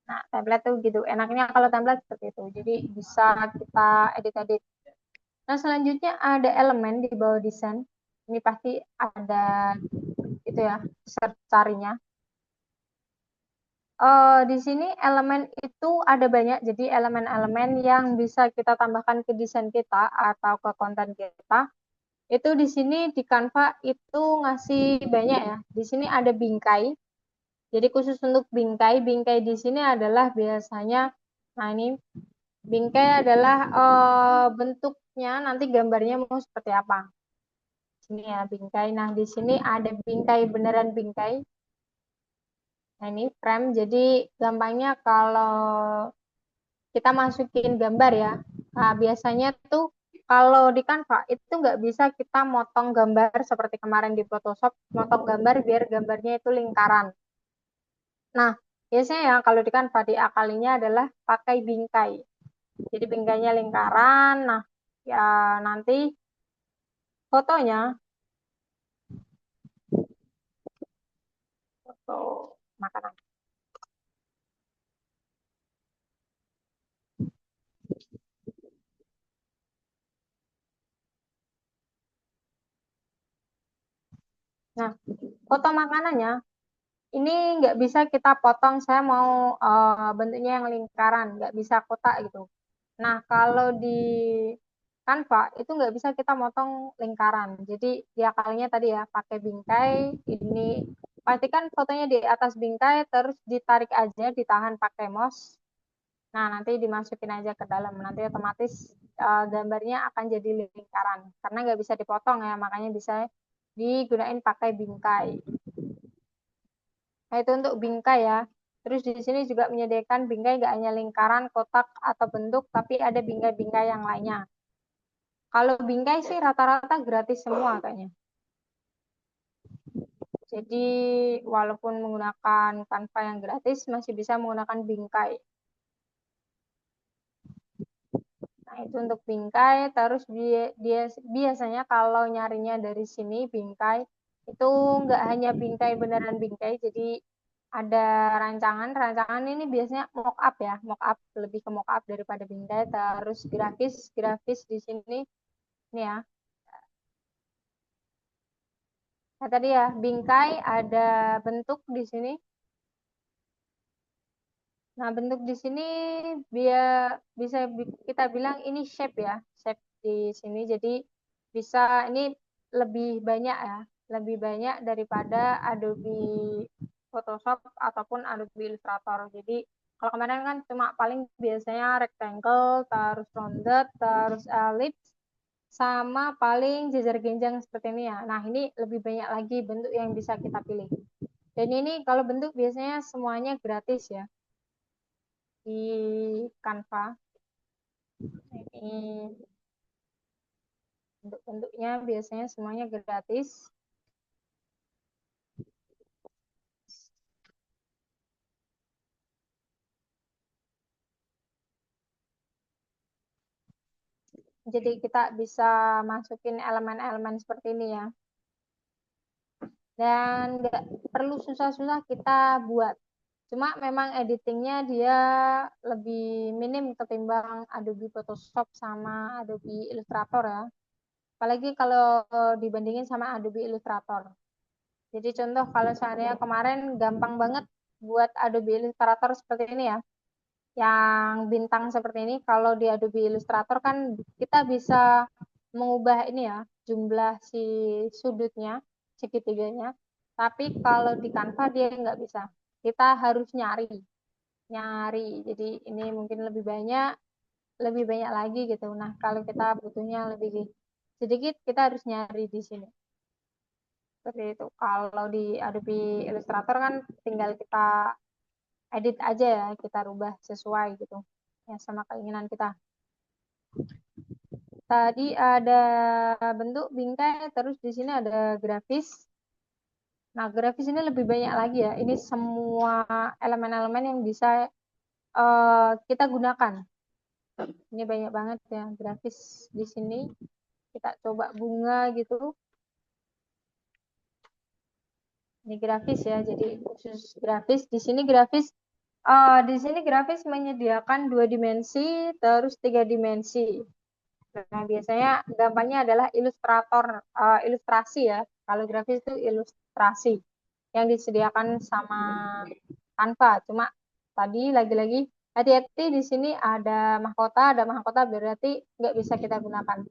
Nah, template tuh gitu. Enaknya kalau template seperti itu. Jadi bisa kita edit-edit. Nah, selanjutnya ada elemen di bawah desain. Ini pasti ada itu ya, search carinya. Di sini elemen itu ada banyak, jadi elemen-elemen yang bisa kita tambahkan ke desain kita atau ke konten kita. Itu di sini di Canva itu ngasih banyak ya. Di sini ada bingkai. Jadi khusus untuk bingkai, bingkai di sini adalah biasanya, nah ini bingkai adalah bentuknya nanti gambarnya mau seperti apa. Sini ya bingkai. Nah di sini ada bingkai beneran bingkai. Nah ini frame. Jadi gampangnya kalau kita masukin gambar ya. Nah, biasanya tuh kalau di Canva itu nggak bisa kita motong gambar seperti kemarin di Photoshop, motong gambar biar gambarnya itu lingkaran. Nah, biasanya ya kalau di Canva diakalinya adalah pakai bingkai. Jadi bingkainya lingkaran. Nah, ya nanti fotonya, foto makanan. Nah, foto makanannya ini nggak bisa kita potong. Saya mau bentuknya yang lingkaran, nggak bisa kotak gitu. Nah, kalau di Canva itu nggak bisa kita motong lingkaran. Jadi dia kalinya tadi ya pakai bingkai. Ini pastikan fotonya di atas bingkai, terus ditarik aja, ditahan pakai mouse. Nah, nanti dimasukin aja ke dalam. Nanti otomatis gambarnya akan jadi lingkaran. Karena nggak bisa dipotong ya, makanya bisa digunain pakai bingkai. Nah, itu untuk bingkai ya. Terus di sini juga menyediakan bingkai nggak hanya lingkaran, kotak, atau bentuk, tapi ada bingkai-bingkai yang lainnya. Kalau bingkai sih rata-rata gratis semua kayaknya. Jadi walaupun menggunakan Canva yang gratis, masih bisa menggunakan bingkai. Nah, itu untuk bingkai. Terus dia biasanya kalau nyarinya dari sini bingkai, itu nggak hanya bingkai beneran bingkai, jadi ada rancangan. Rancangan ini biasanya mock up ya, mock up lebih ke mock up daripada bingkai. Terus grafis, grafis di sini ini ya. Nah, tadi ya bingkai ada bentuk di sini. Nah, bentuk di sini biar bisa kita bilang ini shape ya, shape di sini. Jadi bisa ini lebih banyak ya, lebih banyak daripada Adobe Photoshop ataupun Adobe Illustrator. Jadi kalau kemarin kan cuma paling biasanya rectangle, terus rounded, terus ellipse, sama paling jejer genjang seperti ini ya. Nah, ini lebih banyak lagi bentuk yang bisa kita pilih. Dan ini kalau bentuk biasanya semuanya gratis ya di Canva. Ini bentuk-bentuknya biasanya semuanya gratis. Jadi kita bisa masukin elemen-elemen seperti ini ya. Dan nggak perlu susah-susah kita buat. Cuma memang editingnya dia lebih minim ketimbang Adobe Photoshop sama Adobe Illustrator ya. Apalagi kalau dibandingin sama Adobe Illustrator. Jadi contoh kalau saya kemarin gampang banget buat Adobe Illustrator seperti ini ya. Yang bintang seperti ini, kalau di Adobe Illustrator kan kita bisa mengubah ini ya, jumlah si sudutnya, segitiganya. Tapi kalau di Canva dia nggak bisa. Kita harus nyari, nyari. Jadi ini mungkin lebih banyak lagi gitu. Nah, kalau kita butuhnya lebih sedikit, kita harus nyari di sini. Seperti itu. Kalau di Adobe Illustrator kan tinggal kita edit aja ya, kita rubah sesuai gitu ya sama keinginan kita. Tadi ada bentuk bingkai, terus di sini ada grafis. Nah, grafis ini lebih banyak lagi ya. Ini semua elemen-elemen yang bisa kita gunakan. Ini banyak banget ya grafis di sini. Kita coba bunga gitu. Ini grafis ya. Jadi khusus grafis. Di sini grafis menyediakan 2 dimensi, terus 3 dimensi. Nah, biasanya gampangnya adalah ilustrasi ya. Kalau grafis itu ilustrasi yang disediakan sama Canva. Cuma tadi lagi-lagi hati-hati, di sini ada mahkota berarti nggak bisa kita gunakan.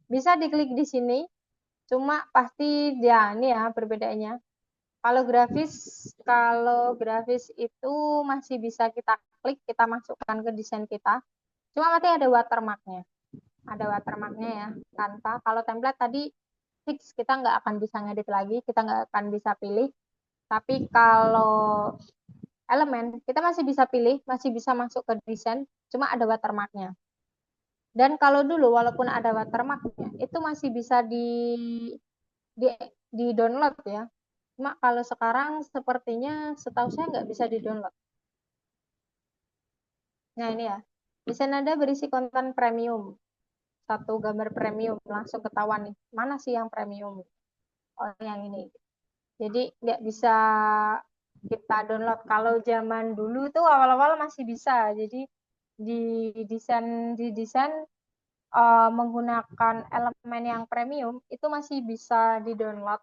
Bisa diklik di sini, cuma pasti dia ini ya perbedaannya. Kalau grafis itu masih bisa kita klik, kita masukkan ke desain kita. Cuma nanti ada watermarknya. Ada watermarknya ya, tanpa. Kalau template tadi fix, kita nggak akan bisa ngedit lagi, kita nggak akan bisa pilih. Tapi kalau elemen, kita masih bisa pilih, masih bisa masuk ke desain, cuma ada watermarknya. Dan kalau dulu, walaupun ada watermarknya, itu masih bisa di, di download ya. Cuma kalau sekarang sepertinya setahu saya nggak bisa di download. Nah ini ya, di sana ada berisi konten premium. Satu gambar premium, langsung ketahuan nih, mana sih yang premium? Oh yang ini. Jadi nggak bisa kita download. Kalau zaman dulu tuh awal-awal masih bisa. Jadi di di desain menggunakan elemen yang premium itu masih bisa di download.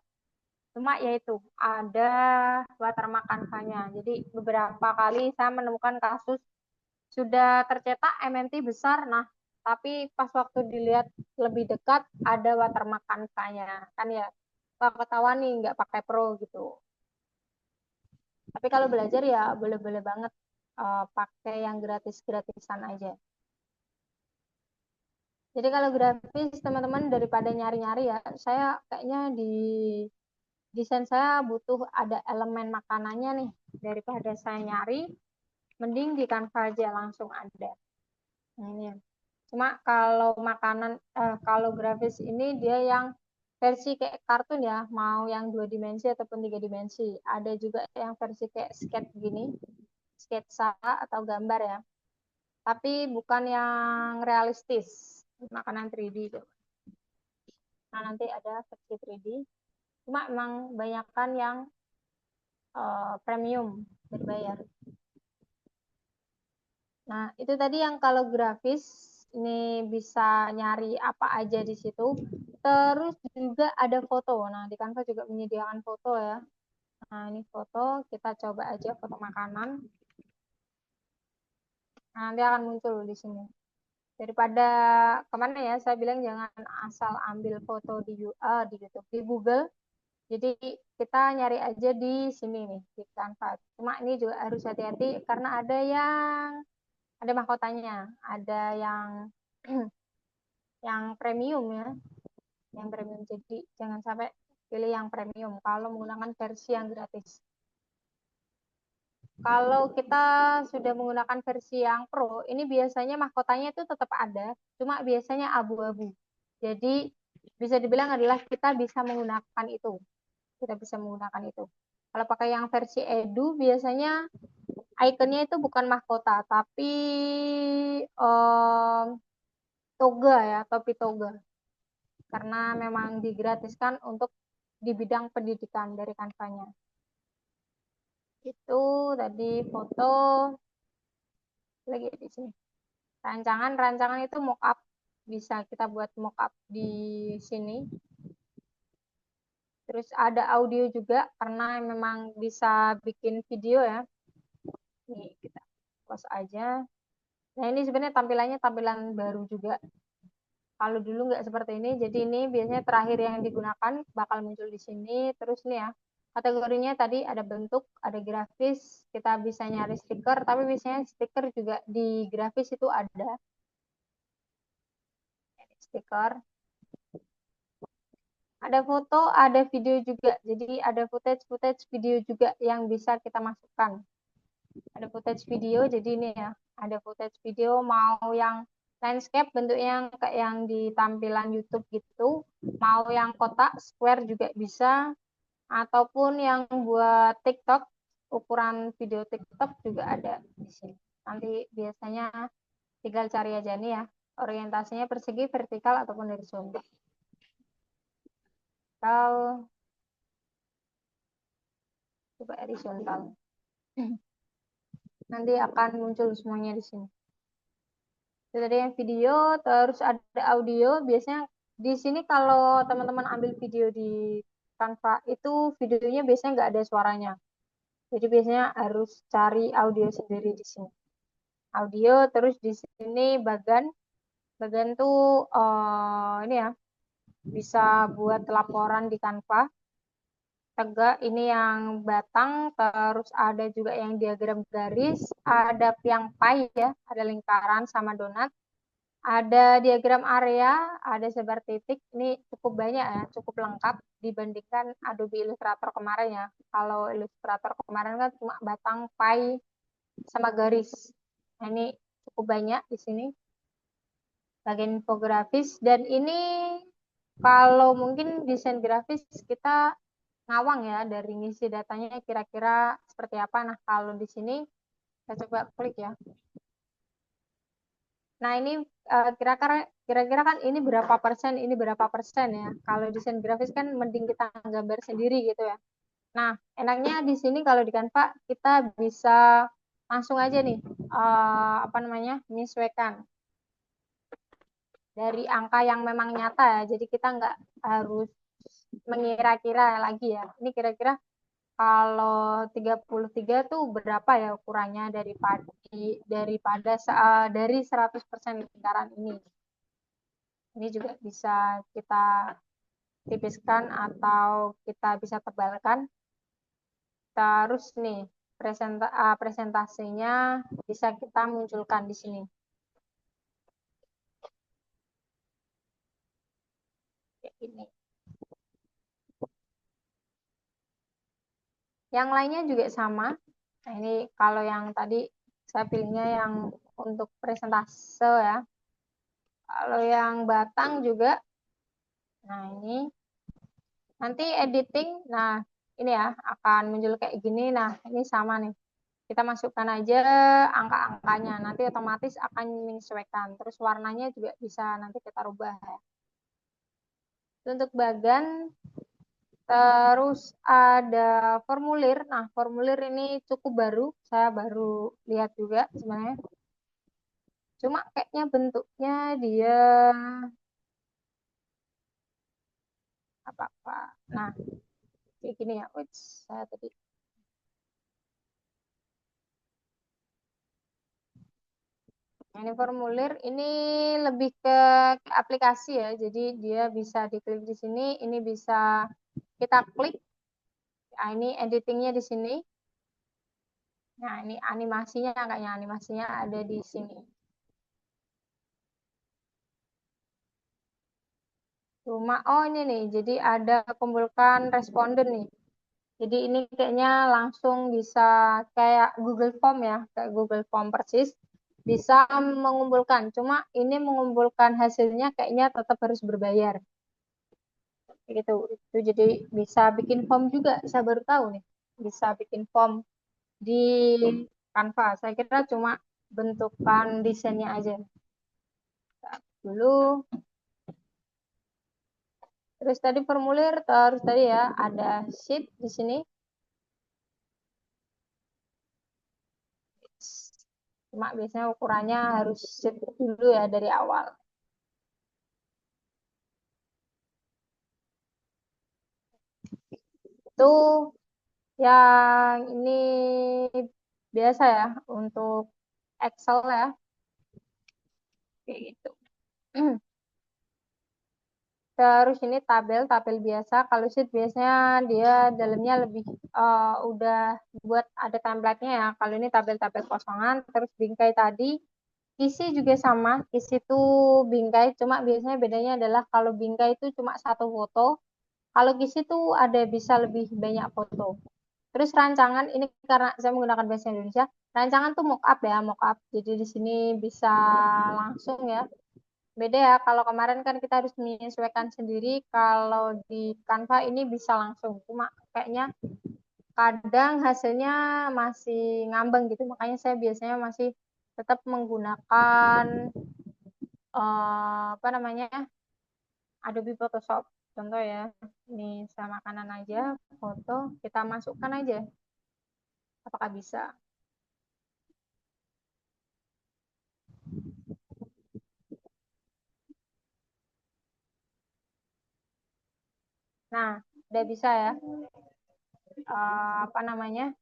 Cuma yaitu ada watermark Canva-nya. Jadi beberapa kali saya menemukan kasus sudah tercetak MNT besar, nah tapi pas waktu dilihat lebih dekat ada watermark Canva-nya. Kan ya ketahuan nih nggak pakai pro gitu. Tapi kalau belajar ya boleh-boleh banget pakai yang gratis-gratisan aja. Jadi kalau grafis teman-teman daripada nyari-nyari ya, saya kayaknya di desain saya butuh ada elemen makanannya nih. Daripada saya nyari, mending di Canva aja langsung ada. Nah, ini. Cuma kalau grafis ini dia yang versi kayak kartun ya, mau yang 2 dimensi ataupun 3 dimensi. Ada juga yang versi kayak sketch gini, sketsa atau gambar ya. Tapi bukan yang realistis, makanan 3D itu. Nah, nanti ada versi 3D. Cuma emang banyakkan yang premium berbayar. Nah, itu tadi yang kalau grafis ini bisa nyari apa aja di situ. Terus juga ada foto. Nah, di Canva juga menyediakan foto ya. Nah, ini foto, kita coba aja foto makanan. Nah, nanti akan muncul di sini. Daripada kemana ya, saya bilang jangan asal ambil foto di YouTube, di Google. Jadi kita nyari aja di sini nih, di Canva. Cuma ini juga harus hati-hati karena ada mahkotanya, ada yang yang premium ya, yang premium. Jadi jangan sampai pilih yang premium kalau menggunakan versi yang gratis. Kalau kita sudah menggunakan versi yang pro, ini biasanya mahkotanya itu tetap ada, cuma biasanya abu-abu. Jadi bisa dibilang adalah kita bisa menggunakan itu. Kita bisa menggunakan itu. Kalau pakai yang versi Edu, biasanya ikonnya itu bukan mahkota, tapi um, toga ya, topi toga. Karena memang digratiskan untuk di bidang pendidikan dari Canva-nya. Itu tadi foto, lagi di sini. Rancangan itu mockup, bisa kita buat mockup di sini. Terus ada audio juga karena memang bisa bikin video ya. Nih kita close aja. Nah ini sebenarnya tampilannya tampilan baru juga. Kalau dulu nggak seperti ini, jadi ini biasanya terakhir yang digunakan bakal muncul di sini. Terus nih ya, kategorinya tadi ada bentuk, ada grafis, kita bisa nyari stiker, tapi biasanya stiker juga di grafis itu ada stiker. Ada foto, ada video juga. Jadi ada footage video juga yang bisa kita masukkan. Ada footage video, jadi ini ya, ada footage video mau yang landscape bentuknya yang kayak yang di tampilan YouTube gitu, mau yang kotak square juga bisa. ataupun yang buat TikTok, ukuran video TikTok juga ada di sini. Nanti biasanya tinggal cari aja nih ya, orientasinya persegi, vertikal ataupun horizontal. Kalau coba horizontal, nanti akan muncul semuanya di sini. Itu tadi yang video, terus ada audio. Biasanya di sini kalau teman-teman ambil video di Canva itu videonya biasanya nggak ada suaranya. Jadi biasanya harus cari audio sendiri di sini. Audio, terus di sini bagan. Bagan tuh ini ya, bisa buat laporan di Canva. Tegak ini yang batang, terus ada juga yang diagram garis, ada piang pai ya, ada lingkaran sama donat. Ada diagram area, ada sebar titik. Ini cukup banyak ya, cukup lengkap dibandingkan Adobe Illustrator kemarin ya. Kalau Illustrator kemarin kan cuma batang, pai, sama garis. Nah, ini cukup banyak di sini. Bagian infografis. Dan ini kalau mungkin desain grafis kita ngawang ya dari ngisi datanya kira-kira seperti apa. Nah, kalau di sini saya coba klik ya. Nah, ini kira-kira kan ini berapa persen ya. Kalau desain grafis kan mending kita gambar sendiri gitu ya. Nah, enaknya di sini kalau di Canva kita bisa langsung aja nih apa namanya? Menyesuaikan dari angka yang memang nyata ya. Jadi kita nggak harus mengira-kira lagi ya. Ini kira-kira kalau 33 tuh berapa ya ukurannya dari 100% lingkaran ini. Ini juga bisa kita tipiskan atau kita bisa tebalkan. Terus nih, presentasinya bisa kita munculkan di sini. Kayak ini. Yang lainnya juga sama. Nah, ini kalau yang tadi saya pilihnya yang untuk presentase ya. Kalau yang batang juga, nah ini nanti editing, nah ini ya akan muncul kayak gini. Nah, ini sama nih. Kita masukkan aja angka-angkanya, nanti otomatis akan menyesuaikan. Terus warnanya juga bisa nanti kita rubah ya. Untuk bagan, terus ada formulir. Nah, formulir ini cukup baru, saya baru lihat juga sebenarnya. Cuma kayaknya bentuknya dia apa-apa. Nah, kayak gini ya. Wih, saya tadi. Ini formulir ini lebih ke aplikasi ya. Jadi dia bisa diklik di sini, ini bisa kita klik. Nah, ini editingnya di sini. Nah, ini animasinya kayaknya animasinya ada di sini. Cuma oh ini nih, jadi ada kumpulkan responden nih. Jadi ini kayaknya langsung bisa kayak Google Form ya, kayak Google Form persis. Bisa mengumpulkan. Cuma ini mengumpulkan hasilnya kayaknya tetap harus berbayar. Gitu. Itu jadi bisa bikin form juga. Saya baru tahu nih. Bisa bikin form di Canva. Saya kira cuma bentukan desainnya aja. Dulu. Terus tadi formulir, terus tadi ya ada sheet di sini. Cuma biasanya ukurannya harus sheet dulu ya dari awal. Itu yang ini biasa ya untuk Excel ya. Kayak gitu. Terus ini tabel biasa. Kalau sheet biasanya dia dalamnya lebih udah buat ada template-nya ya. Kalau ini tabel-tabel kosongan, terus bingkai tadi, isi juga sama. Isi itu bingkai, cuma biasanya bedanya adalah kalau bingkai itu cuma satu foto. Kalau kisi itu ada bisa lebih banyak foto. Terus rancangan ini karena saya menggunakan bahasa Indonesia, rancangan tuh mockup ya, mockup. Jadi di sini bisa langsung ya Beda ya, kalau kemarin kan kita harus menyesuaikan sendiri, kalau di Canva ini bisa langsung. Cuma kayaknya kadang hasilnya masih ngambang gitu, makanya saya biasanya masih tetap menggunakan apa namanya Adobe Photoshop. Contoh ya, ini saya makanan aja, foto, kita masukkan aja. Apakah bisa? Nah, udah bisa ya. Apa namanya?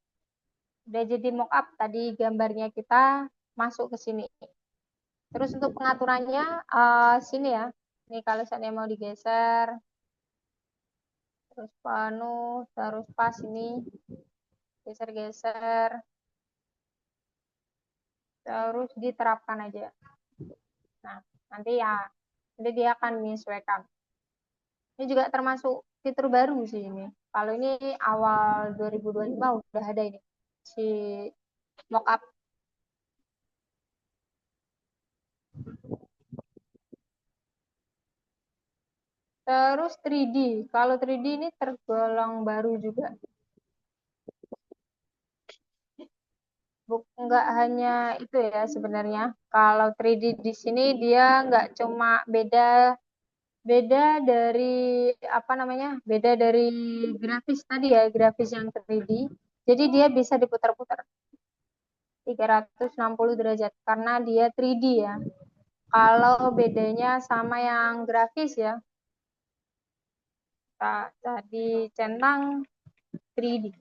Udah jadi mockup tadi gambarnya kita masuk ke sini. Terus untuk pengaturannya sini ya. Nih kalau saya mau digeser, terus penuh, terus pas ini, geser-geser, terus diterapkan aja. Nah, nanti ya, nanti dia akan menyesuaikan. Ini juga termasuk fitur baru sih ini. Kalau ini awal 2025 udah ada ini si mockup. Terus 3D. Kalau 3D ini tergolong baru juga. Nggak hanya itu ya sebenarnya. Kalau 3D di sini dia nggak cuma beda beda dari apa namanya? Beda dari grafis tadi ya, grafis yang 3D. Jadi dia bisa diputar-putar 360 derajat karena dia 3D ya. Kalau bedanya sama yang grafis ya, tadi centang 3D.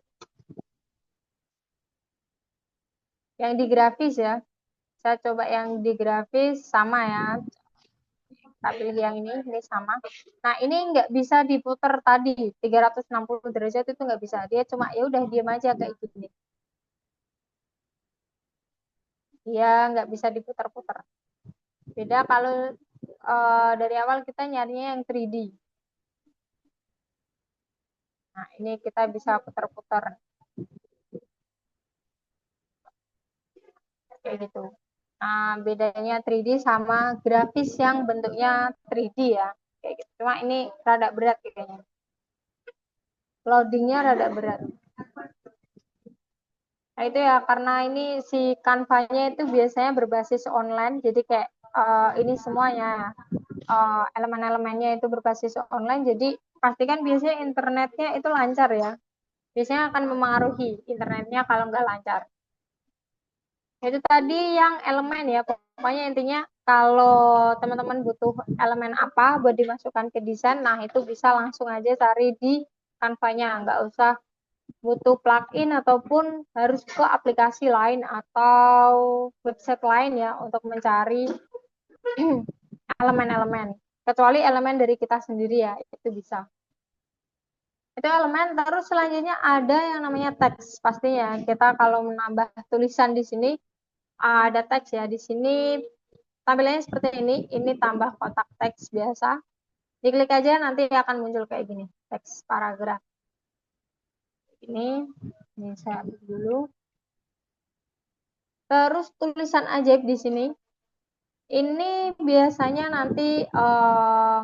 Yang di grafis ya, saya coba yang di grafis sama ya. Kita pilih yang ini sama. Nah ini nggak bisa diputar tadi 360 derajat itu nggak bisa. Dia cuma ya udah diam aja kayak gini. Dia nggak bisa diputar-putar. Beda kalau dari awal kita nyarinya yang 3D. Nah ini kita bisa putar-putar kayak gitu. Nah bedanya 3D sama grafis yang bentuknya 3D ya. Kayak gitu. Cuma ini rada berat kayaknya. Loadingnya rada berat. Nah itu ya karena ini si Canva-nya itu biasanya berbasis online, jadi kayak ini semuanya elemen-elemennya itu berbasis online, jadi pastikan biasanya internetnya itu lancar ya. Biasanya akan memengaruhi internetnya kalau nggak lancar. Itu tadi yang elemen ya, pokoknya intinya kalau teman-teman butuh elemen apa buat dimasukkan ke desain, nah itu bisa langsung aja cari di Canva-nya, nggak usah butuh plugin ataupun harus ke aplikasi lain atau website lain ya untuk mencari elemen-elemen. Kecuali elemen dari kita sendiri ya, itu bisa. Itu elemen, terus selanjutnya ada yang namanya teks. Pastinya kita kalau menambah tulisan di sini ada teks ya. Di sini tampilannya seperti ini. Ini tambah kotak teks biasa. Diklik aja nanti akan muncul kayak gini, teks paragraf. Ini saya ambil dulu. Terus tulisan ajaib di sini. Ini biasanya nanti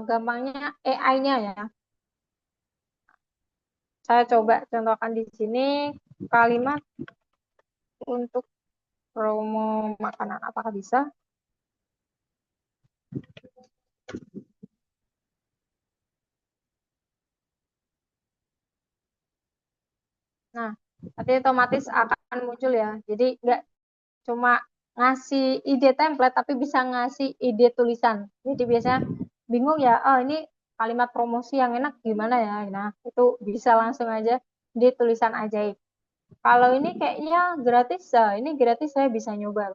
gampangnya AI-nya ya. Saya coba contohkan di sini kalimat untuk promo makanan. Apakah bisa? Nah, nanti otomatis akan muncul ya. Jadi nggak cuma ngasih ide template, tapi bisa ngasih ide tulisan. Jadi biasanya bingung ya, oh ini kalimat promosi yang enak gimana ya? Nah, itu bisa langsung aja di tulisan ajaib. Kalau ini kayaknya gratis, ini gratis saya bisa nyoba.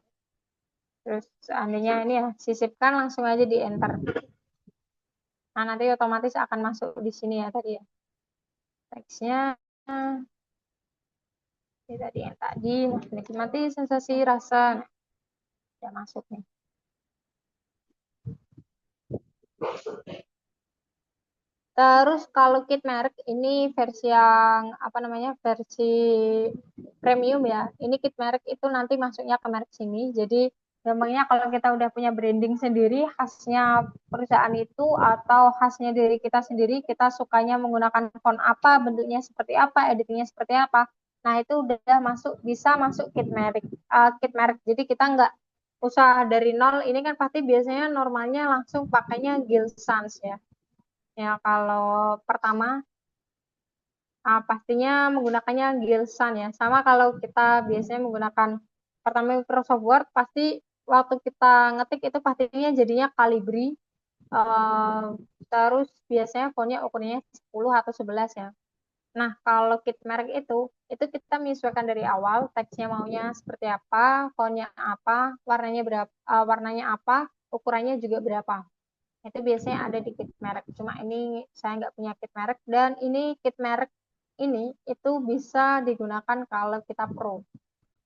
Terus seandainya ini ya, sisipkan langsung aja di enter. Nah, nanti otomatis akan masuk di sini ya tadi ya. Teksnya, ya tadi yang tadi, menikmati sensasi rasa. Nah, ya masuk nih. Terus kalau kit merek ini versi yang apa namanya versi premium ya. Ini kit merek itu nanti masuknya ke merek sini. Jadi Gampangnya kalau kita udah punya branding sendiri, khasnya perusahaan itu atau khasnya diri kita sendiri, kita sukanya menggunakan font apa, bentuknya seperti apa, editingnya seperti apa. Nah, itu udah masuk, bisa masuk kit merek. Kit merek. Jadi kita nggak usah dari nol. Ini kan pasti biasanya normalnya langsung pakainya Gill Sans ya. Ya, kalau pertama pastinya menggunakannya Gilsan ya. Sama kalau kita biasanya menggunakan pertama Microsoft Word, pasti waktu kita ngetik itu pastinya jadinya Calibri. Terus biasanya fontnya ukurannya 10 atau 11 ya. Nah, kalau kit merek itu kita menyesuaikan dari awal, teksnya maunya seperti apa, fontnya apa, warnanya berapa, warnanya apa, ukurannya juga berapa. Itu biasanya ada di kit merek. Cuma ini saya nggak punya kit merek dan ini kit merek ini itu bisa digunakan kalau kita pro,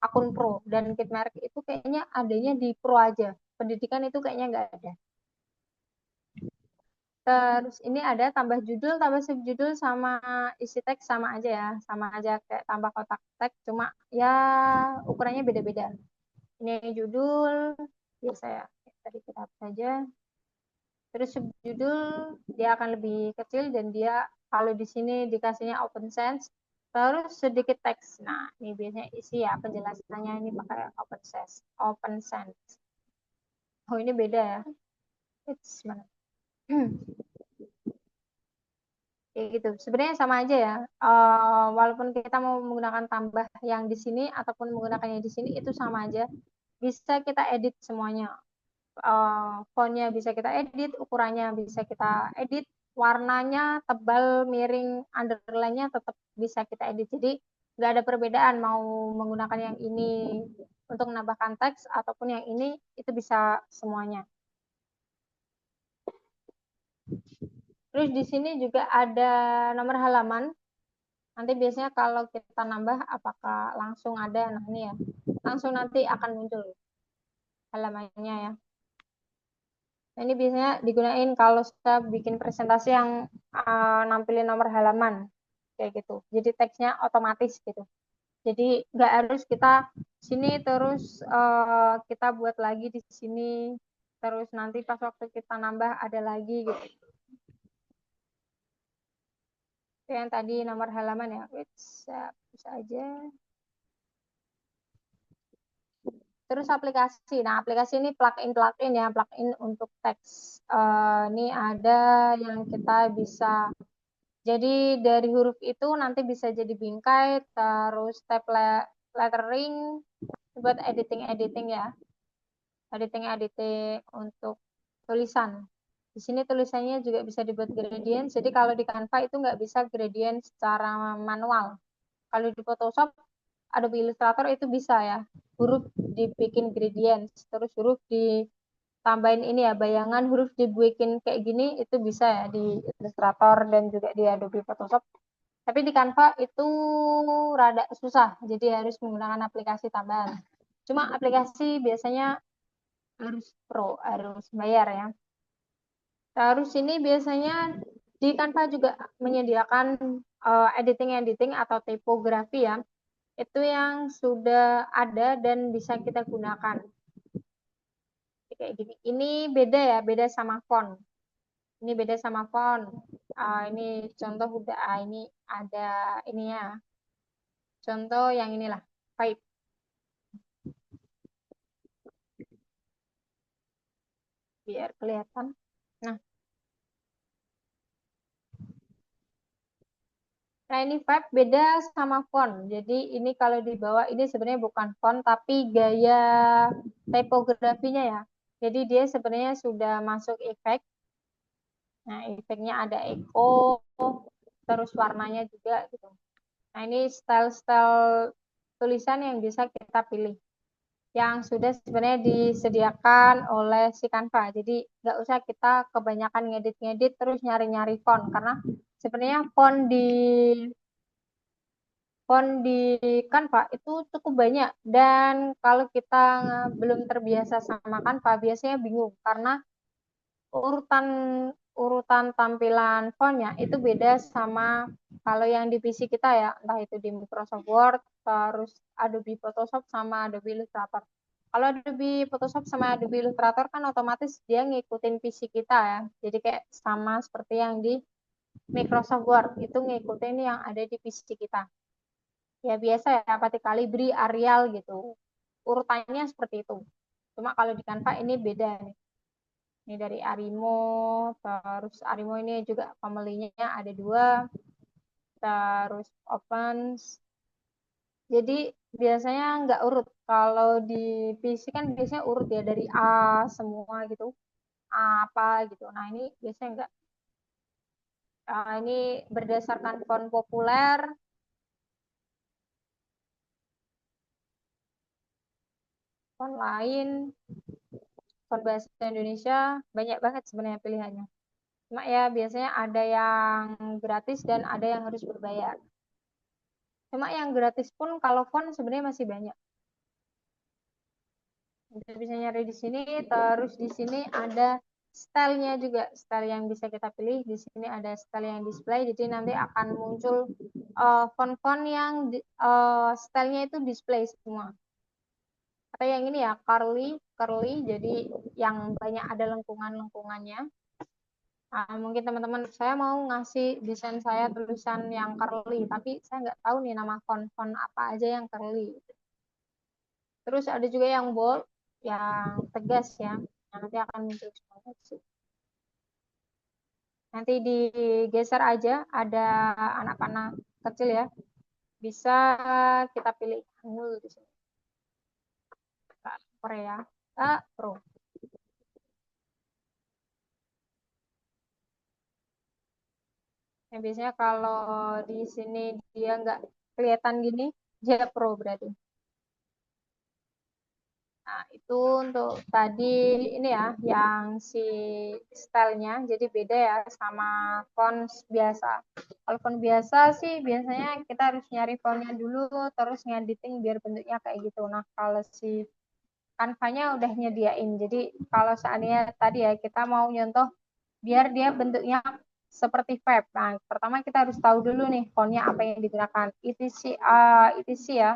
akun pro dan kit merek itu kayaknya adanya di pro aja. Pendidikan itu kayaknya nggak ada. Terus ini ada tambah judul, tambah subjudul sama isi teks sama aja ya, sama aja kayak tambah kotak teks, cuma ya ukurannya beda-beda. Ini judul biasa ya, tadi kita hapus saja. Terus subjudul dia akan lebih kecil dan dia kalau di sini dikasihnya open sense, terus sedikit teks. Nah, ini biasanya isi ya penjelasannya ini pakai open sense. Open sense. Oh, ini beda ya. It's mana? Kayak gitu. Sebenarnya sama aja ya. Walaupun kita mau menggunakan tambah yang di sini ataupun menggunakannya di sini itu sama aja. Bisa kita edit semuanya. Fontnya bisa kita edit, ukurannya bisa kita edit, warnanya tebal, miring, underline-nya tetap bisa kita edit. Jadi nggak ada perbedaan mau menggunakan yang ini untuk menambahkan teks ataupun yang ini itu bisa semuanya. Terus di sini juga ada nomor halaman. Nanti biasanya kalau kita nambah apakah langsung ada, nah ini ya, langsung nanti akan muncul halamannya ya. Nah, ini biasanya digunain kalau kita bikin presentasi yang nampilin nomor halaman kayak gitu. Jadi teksnya otomatis gitu. Jadi nggak harus kita sini terus kita buat lagi di sini terus nanti pas waktu kita nambah ada lagi gitu. Itu yang tadi nomor halaman ya. Bisa aja. Terus aplikasi. Nah, aplikasi ini plugin ya, plugin untuk teks. Ini ada yang kita bisa. Jadi dari huruf itu nanti bisa jadi bingkai, terus tab lettering buat editing ya, editing untuk tulisan. Di sini tulisannya juga bisa dibuat gradient. Jadi kalau di Canva itu nggak bisa gradient secara manual. Kalau di Photoshop, Adobe Illustrator itu bisa ya. Huruf dibikin gradient, terus huruf ditambahin ini ya, bayangan huruf dibikin kayak gini itu bisa ya di Illustrator dan juga di Adobe Photoshop. Tapi di Canva itu rada susah, jadi harus menggunakan aplikasi tambahan. Cuma aplikasi biasanya harus pro, harus bayar ya. Terus ini biasanya di Canva juga menyediakan editing atau tipografi ya. Itu yang sudah ada dan bisa kita gunakan. Kayak gini. Ini beda ya, beda sama font. Ini beda sama font. Ini contoh udah, ini ada ini ya. Contoh yang inilah, pipe. Biar kelihatan. Nah, ini vibe beda sama font. Jadi ini kalau di bawah ini sebenarnya bukan font tapi gaya tipografinya ya. Jadi dia sebenarnya sudah masuk efek. Nah, efeknya ada echo, terus warnanya juga gitu. Nah, ini style-style tulisan yang bisa kita pilih. Yang sudah sebenarnya disediakan oleh si Canva. Jadi nggak usah kita kebanyakan ngedit-ngedit terus nyari-nyari font. Karena sebenarnya font di Canva itu cukup banyak. Dan kalau kita belum terbiasa sama Canva, biasanya bingung. Karena urutan urutan tampilan fontnya itu beda sama kalau yang di PC kita ya, entah itu di Microsoft Word, terus Adobe Photoshop sama Adobe Illustrator. Kalau Adobe Photoshop sama Adobe Illustrator kan otomatis dia ngikutin PC kita ya. Jadi kayak sama seperti yang di Microsoft Word, itu ngikutin yang ada di PC kita. Ya biasa ya, Pati Calibri, Arial gitu. Urutannya seperti itu. Cuma kalau di Canva ini beda nih. Ini dari Arimo, terus Arimo ini juga family-nya ada dua, terus Opens. Jadi biasanya nggak urut. Kalau di PC kan biasanya urut ya dari A semua gitu, A apa gitu. Nah ini biasanya nggak. Ini berdasarkan font populer, font lain, font bahasa Indonesia, banyak banget sebenarnya pilihannya. Cuma ya biasanya ada yang gratis dan ada yang harus berbayar. Cuma yang gratis pun kalau font sebenarnya masih banyak. Kita bisa nyari di sini, terus di sini ada stylenya juga, style yang bisa kita pilih. Di sini ada style yang display, jadi nanti akan muncul font-font yang stylenya itu display semua. Atau yang ini ya, curly, curly, jadi yang banyak ada lengkungan-lengkungannya. Nah, mungkin teman-teman saya mau ngasih desain saya tulisan yang curly, tapi saya nggak tahu nih nama font-font apa aja yang curly. Terus ada juga yang bold, yang tegas ya. Nah, nanti akan muncul semuanya di situ. Nanti digeser aja, ada anak panah kecil ya. Bisa kita pilih Hangul di sini. Korea, Pro. Yang biasanya kalau di sini dia nggak kelihatan gini, dia Pro berarti. Nah, itu untuk tadi ini ya, yang si stylenya, jadi beda ya sama font biasa. Kalau font biasa sih biasanya kita harus nyari fontnya dulu, terus ngediting biar bentuknya kayak gitu. Nah, kalau si Canva-nya udah nyediain. Jadi kalau seandainya tadi ya kita mau nyontoh biar dia bentuknya seperti vape. Nah, pertama kita harus tahu dulu nih fontnya apa yang digunakan. ETC ya,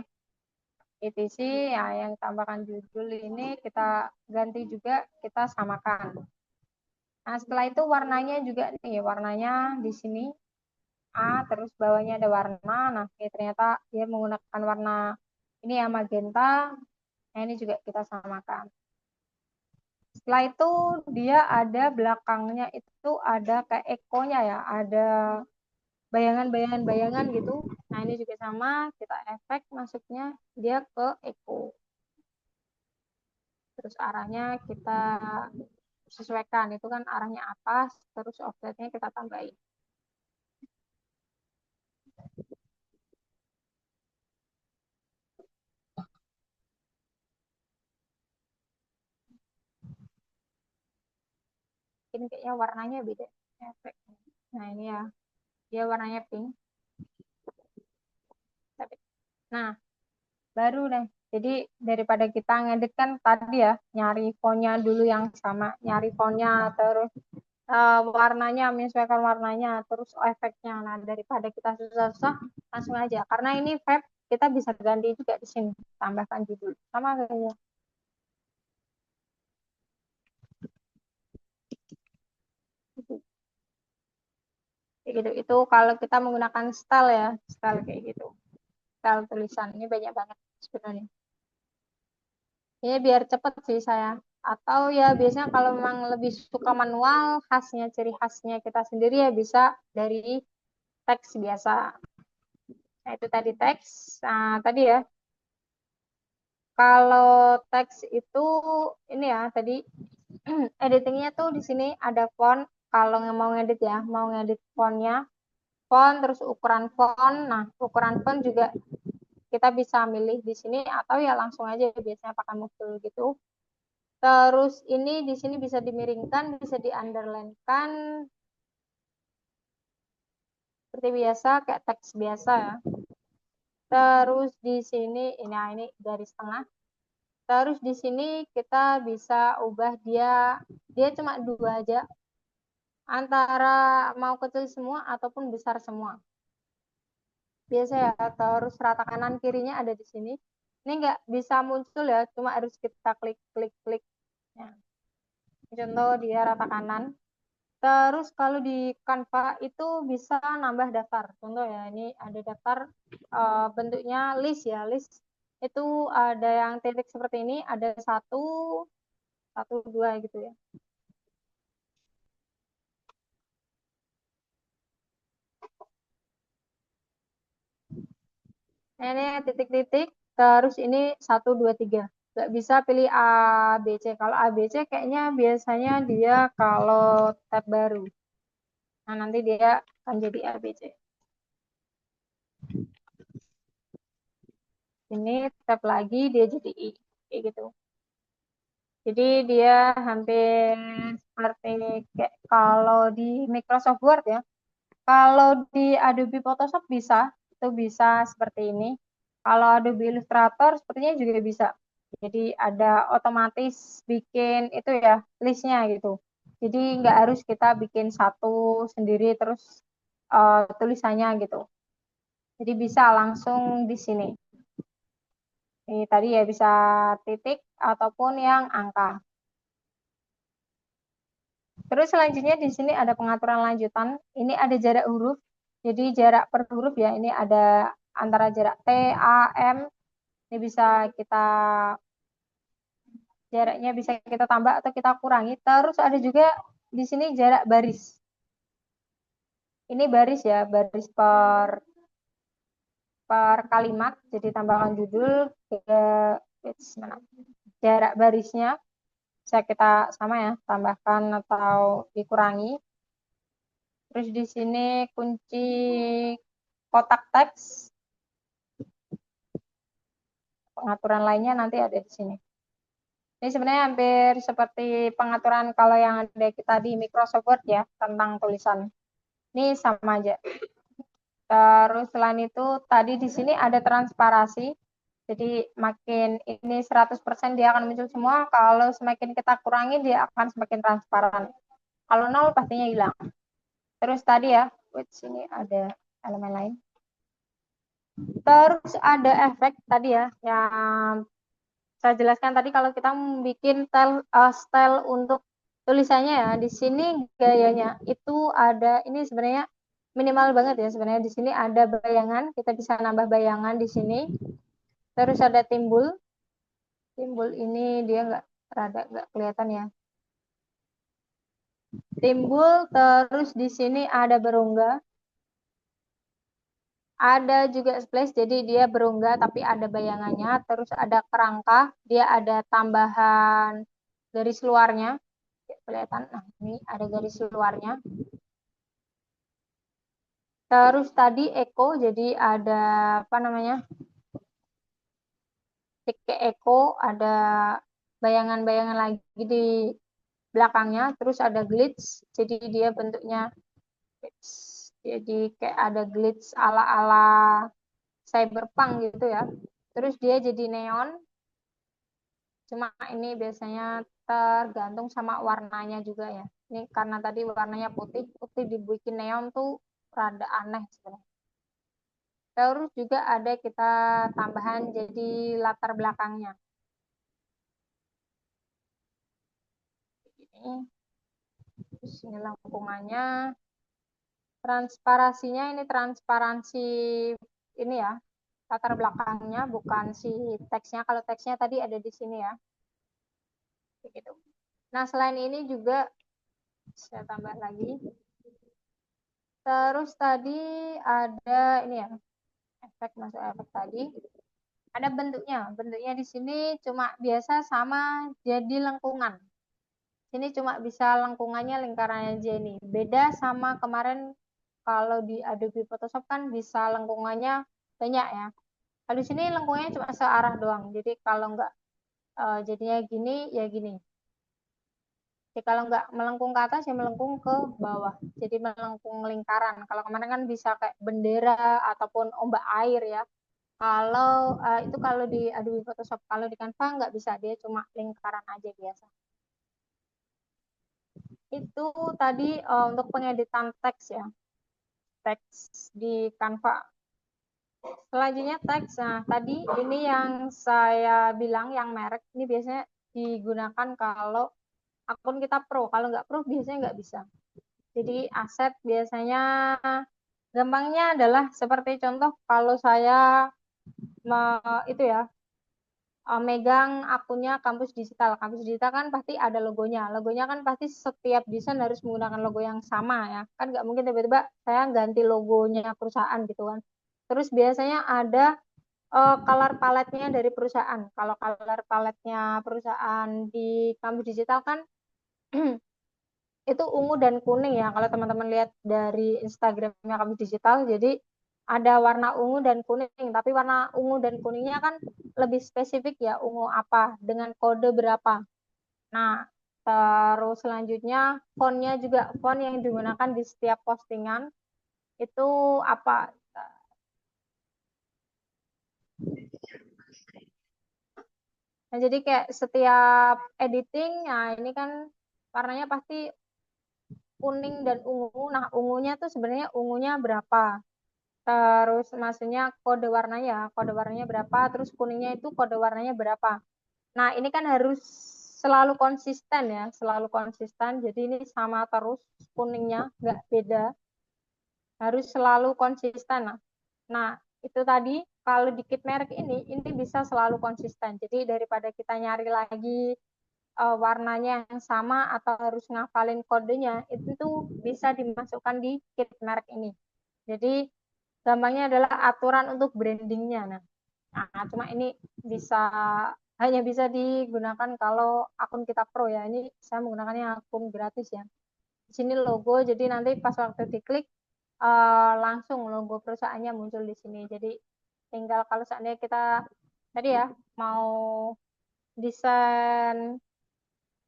ETC ya, yang tambahkan judul ini kita ganti juga, kita samakan. Nah, setelah itu warnanya juga nih, warnanya di sini A, terus bawahnya ada warna. Nah, ini ternyata dia menggunakan warna ini ya, magenta. Nah, ini juga kita samakan. Setelah itu dia ada belakangnya itu ada kayak ekonya ya, ada bayangan-bayangan gitu. Nah, ini juga sama, kita efek masuknya dia ke eco. Terus arahnya kita sesuaikan, itu kan arahnya atas, terus offsetnya kita tambahin. Ini kayaknya warnanya beda. Efek. Nah ini ya, dia warnanya pink. Nah, baru deh. Jadi daripada kita ngedit kan tadi ya, nyari fontnya dulu yang sama, nyari fontnya, terus warnanya, menyesuaikan warnanya, terus efeknya. Nah, daripada kita susah-susah, langsung aja. Karena ini vape, kita bisa ganti juga di sini, tambahkan judul. Sama kayaknya. Kayak gitu. Itu kalau kita menggunakan style ya, style kayak gitu. Style tulisan ini banyak banget sebenarnya. Ini biar cepet sih saya. Atau ya biasanya kalau memang lebih suka manual, khasnya, ciri khasnya kita sendiri ya bisa dari teks biasa. Nah itu tadi teks. Nah tadi ya, kalau teks itu ini ya tadi editingnya tuh di sini ada font. Kalau mau ngedit ya, mau ngedit fontnya, font terus ukuran font. Nah ukuran font juga kita bisa milih di sini atau ya langsung aja biasanya pakai movable gitu. Terus ini di sini bisa dimiringkan, bisa di underline-kan seperti biasa kayak teks biasa ya. Terus di sini ini garis tengah. Terus di sini kita bisa ubah dia cuma dua aja, antara mau kecil semua ataupun besar semua. Biasa ya, terus rata kanan kirinya ada di sini. Ini nggak bisa muncul ya, cuma harus kita klik klik klik. Ya. Contoh dia rata kanan. Terus kalau di Canva itu bisa nambah daftar. Contoh ya, ini ada daftar bentuknya list ya, list itu ada yang titik seperti ini, ada satu, satu, dua gitu ya. Nah, ini titik-titik, terus ini satu, dua, tiga. Nggak bisa pilih A, B, C. Kalau A, B, C kayaknya biasanya dia kalau tab baru. Nah, nanti dia akan jadi A, B, C. Ini tab lagi, dia jadi I. Kayak gitu. Jadi dia hampir seperti kayak kalau di Microsoft Word ya. Kalau di Adobe Photoshop bisa, itu bisa seperti ini. Kalau Adobe Illustrator sepertinya juga bisa. Jadi ada otomatis bikin itu ya listnya gitu. Jadi nggak harus kita bikin satu sendiri terus tulisannya gitu. Jadi bisa langsung di sini. Ini tadi ya bisa titik ataupun yang angka. Terus selanjutnya di sini ada pengaturan lanjutan. Ini ada jarak huruf. Jadi jarak per huruf ya. Ini ada antara jarak T, A, M. Ini bisa kita jaraknya bisa kita tambah atau kita kurangi. Terus ada juga di sini jarak baris. Ini baris ya, baris per kalimat. Jadi tambahkan judul ke jarak barisnya bisa kita sama ya, tambahkan atau dikurangi. Terus di sini kunci kotak teks, pengaturan lainnya nanti ada di sini. Ini sebenarnya hampir seperti pengaturan kalau yang ada kita di Microsoft Word ya, tentang tulisan. Ini sama aja. Terus selain itu, tadi di sini ada transparasi. Jadi makin ini 100% dia akan muncul semua. Kalau semakin kita kurangi, dia akan semakin transparan. Kalau nol pastinya hilang. Terus tadi ya, wait, sini ada elemen lain. Terus ada efek tadi ya, yang saya jelaskan tadi kalau kita bikin style untuk tulisannya ya, di sini gayanya itu ada, ini sebenarnya minimal banget ya sebenarnya. Di sini ada bayangan, kita bisa nambah bayangan di sini. Terus ada timbul, timbul ini dia nggak rada nggak kelihatan ya. Timbul, terus di sini ada berongga, ada juga splash, jadi dia berongga tapi ada bayangannya. Terus ada kerangka, dia ada tambahan garis luarnya. Kelihatan, nah ini ada garis luarnya. Terus tadi echo, jadi ada apa namanya, tik ke echo, ada bayangan-bayangan lagi di belakangnya. Terus ada glitch, jadi dia bentuknya glitch. Jadi kayak ada glitch ala-ala cyberpunk gitu ya. Terus dia jadi neon, cuma ini biasanya tergantung sama warnanya juga ya. Ini karena tadi warnanya putih, putih dibikin neon tuh rada aneh sebenarnya. Terus juga ada kita tambahan jadi latar belakangnya. Ini, terus ini lengkungannya. Transparasinya ini transparansi ini ya, latar belakangnya bukan si teksnya. Kalau teksnya tadi ada di sini ya. Begitu. Nah, selain ini juga saya tambah lagi. Terus tadi ada ini ya, efek masuk efek tadi. Ada bentuknya. Bentuknya di sini cuma biasa sama jadi lengkungan. Ini cuma bisa lengkungannya lingkarannya aja ini. Beda sama kemarin kalau di Adobe Photoshop kan bisa lengkungannya banyak ya. Kalau di sini lengkungannya cuma searah doang. Jadi kalau nggak jadinya gini ya gini. Jadi kalau nggak melengkung ke atas ya melengkung ke bawah. Jadi melengkung lingkaran. Kalau kemarin kan bisa kayak bendera ataupun ombak air ya. Kalau itu kalau di Adobe Photoshop, kalau di Canva nggak bisa, dia cuma lingkaran aja biasa. Itu tadi untuk pengeditan teks ya, teks di Canva. Selanjutnya teks. Nah, tadi ini yang saya bilang yang merek ini biasanya digunakan kalau akun kita pro. Kalau nggak pro biasanya nggak bisa. Jadi aset biasanya gampangnya adalah seperti contoh kalau saya itu ya megang akunnya kampus digital. Kampus digital kan pasti ada logonya. Logonya kan pasti setiap desain harus menggunakan logo yang sama ya. Kan nggak mungkin tiba-tiba saya ganti logonya perusahaan gitu kan. Terus biasanya ada color paletnya dari perusahaan. Kalau color paletnya perusahaan di kampus digital kan itu ungu dan kuning ya. Kalau teman-teman lihat dari Instagramnya kampus digital, jadi ada warna ungu dan kuning. Tapi warna ungu dan kuningnya kan lebih spesifik ya, ungu apa dengan kode berapa. Nah, terus selanjutnya fontnya juga font yang digunakan di setiap postingan itu apa. Nah, jadi kayak setiap editing, nah ini kan warnanya pasti kuning dan ungu. Nah, ungunya tuh sebenarnya ungunya berapa? Terus maksudnya kode warnanya berapa? Terus kuningnya itu kode warnanya berapa? Nah, ini kan harus selalu konsisten ya, selalu konsisten. Jadi ini sama terus kuningnya, nggak beda. Harus selalu konsisten. Nah, itu tadi kalau di kit merek ini bisa selalu konsisten. Jadi daripada kita nyari lagi warnanya yang sama atau harus ngafalin kodenya, itu tuh bisa dimasukkan di kit merek ini. Jadi gampangnya adalah aturan untuk brandingnya. Nah, cuma ini bisa hanya bisa digunakan kalau akun kita pro ya. Ini saya menggunakannya akun gratis ya. Di sini logo, jadi nanti pas waktu diklik langsung logo perusahaannya muncul di sini. Jadi tinggal kalau seandainya kita tadi ya mau desain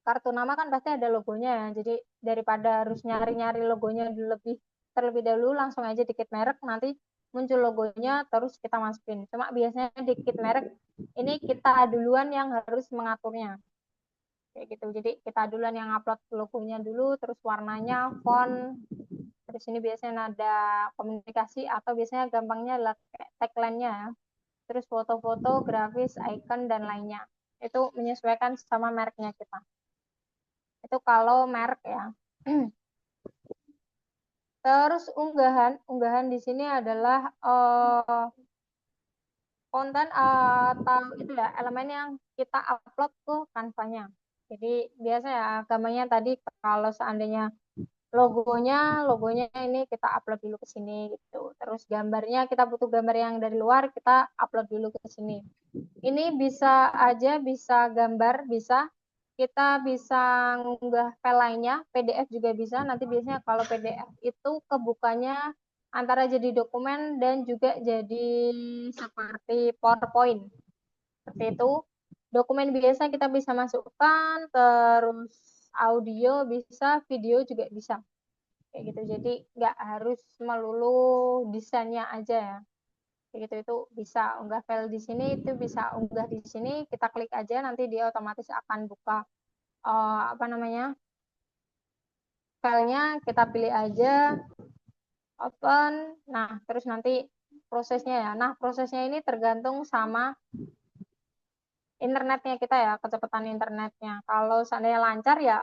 kartu nama kan pasti ada logonya ya. Jadi daripada harus nyari-nyari logonya lebih terlebih dahulu langsung aja dikit merek nanti muncul logonya terus kita masukin. Cuma biasanya dikit merek ini kita duluan yang harus mengaturnya. Kayak gitu. Jadi kita duluan yang upload logonya dulu terus warnanya, font, terus ini biasanya ada komunikasi atau biasanya gampangnya adalah tagline-nya ya. Terus foto-foto, grafis, icon dan lainnya. Itu menyesuaikan sama mereknya kita. Itu kalau merek ya. Terus unggahan di sini adalah konten atau itu ya elemen yang kita upload ke kanvanya. Jadi biasa ya gambarnya tadi kalau seandainya logonya ini kita upload dulu ke sini gitu. Terus gambarnya kita butuh gambar yang dari luar kita upload dulu ke sini. Ini bisa aja bisa gambar, bisa kita bisa ngunggah file lainnya, PDF juga bisa. Nanti biasanya kalau PDF itu kebukanya antara jadi dokumen dan juga jadi seperti PowerPoint. Seperti itu. Dokumen biasa kita bisa masukkan, terus audio bisa, video juga bisa. Kayak gitu. Jadi nggak harus melulu desainnya aja ya. Kayak gitu itu bisa unggah file di sini, itu bisa unggah di sini, kita klik aja nanti dia otomatis akan buka apa namanya filenya, kita pilih aja open. Nah, terus nanti prosesnya ya. Nah, prosesnya ini tergantung sama internetnya kita ya, kecepatan internetnya. Kalau seandainya lancar ya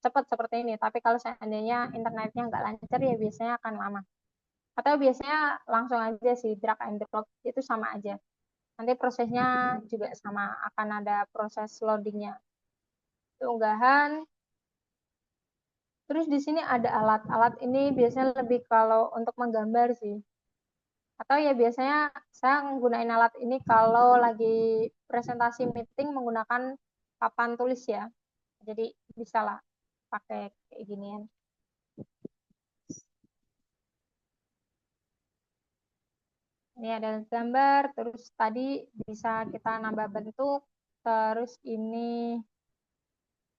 cepat seperti ini, tapi kalau seandainya internetnya nggak lancar ya biasanya akan lama. Atau biasanya langsung aja sih drag and drop itu sama aja. Nanti prosesnya juga sama, akan ada proses loadingnya. Itu unggahan. Terus di sini ada alat-alat ini biasanya lebih kalau untuk menggambar sih. Atau ya biasanya saya menggunakan alat ini kalau lagi presentasi meeting menggunakan papan tulis ya. Jadi bisa lah pakai kayak ginian. Ini ada gambar, terus tadi bisa kita nambah bentuk, terus ini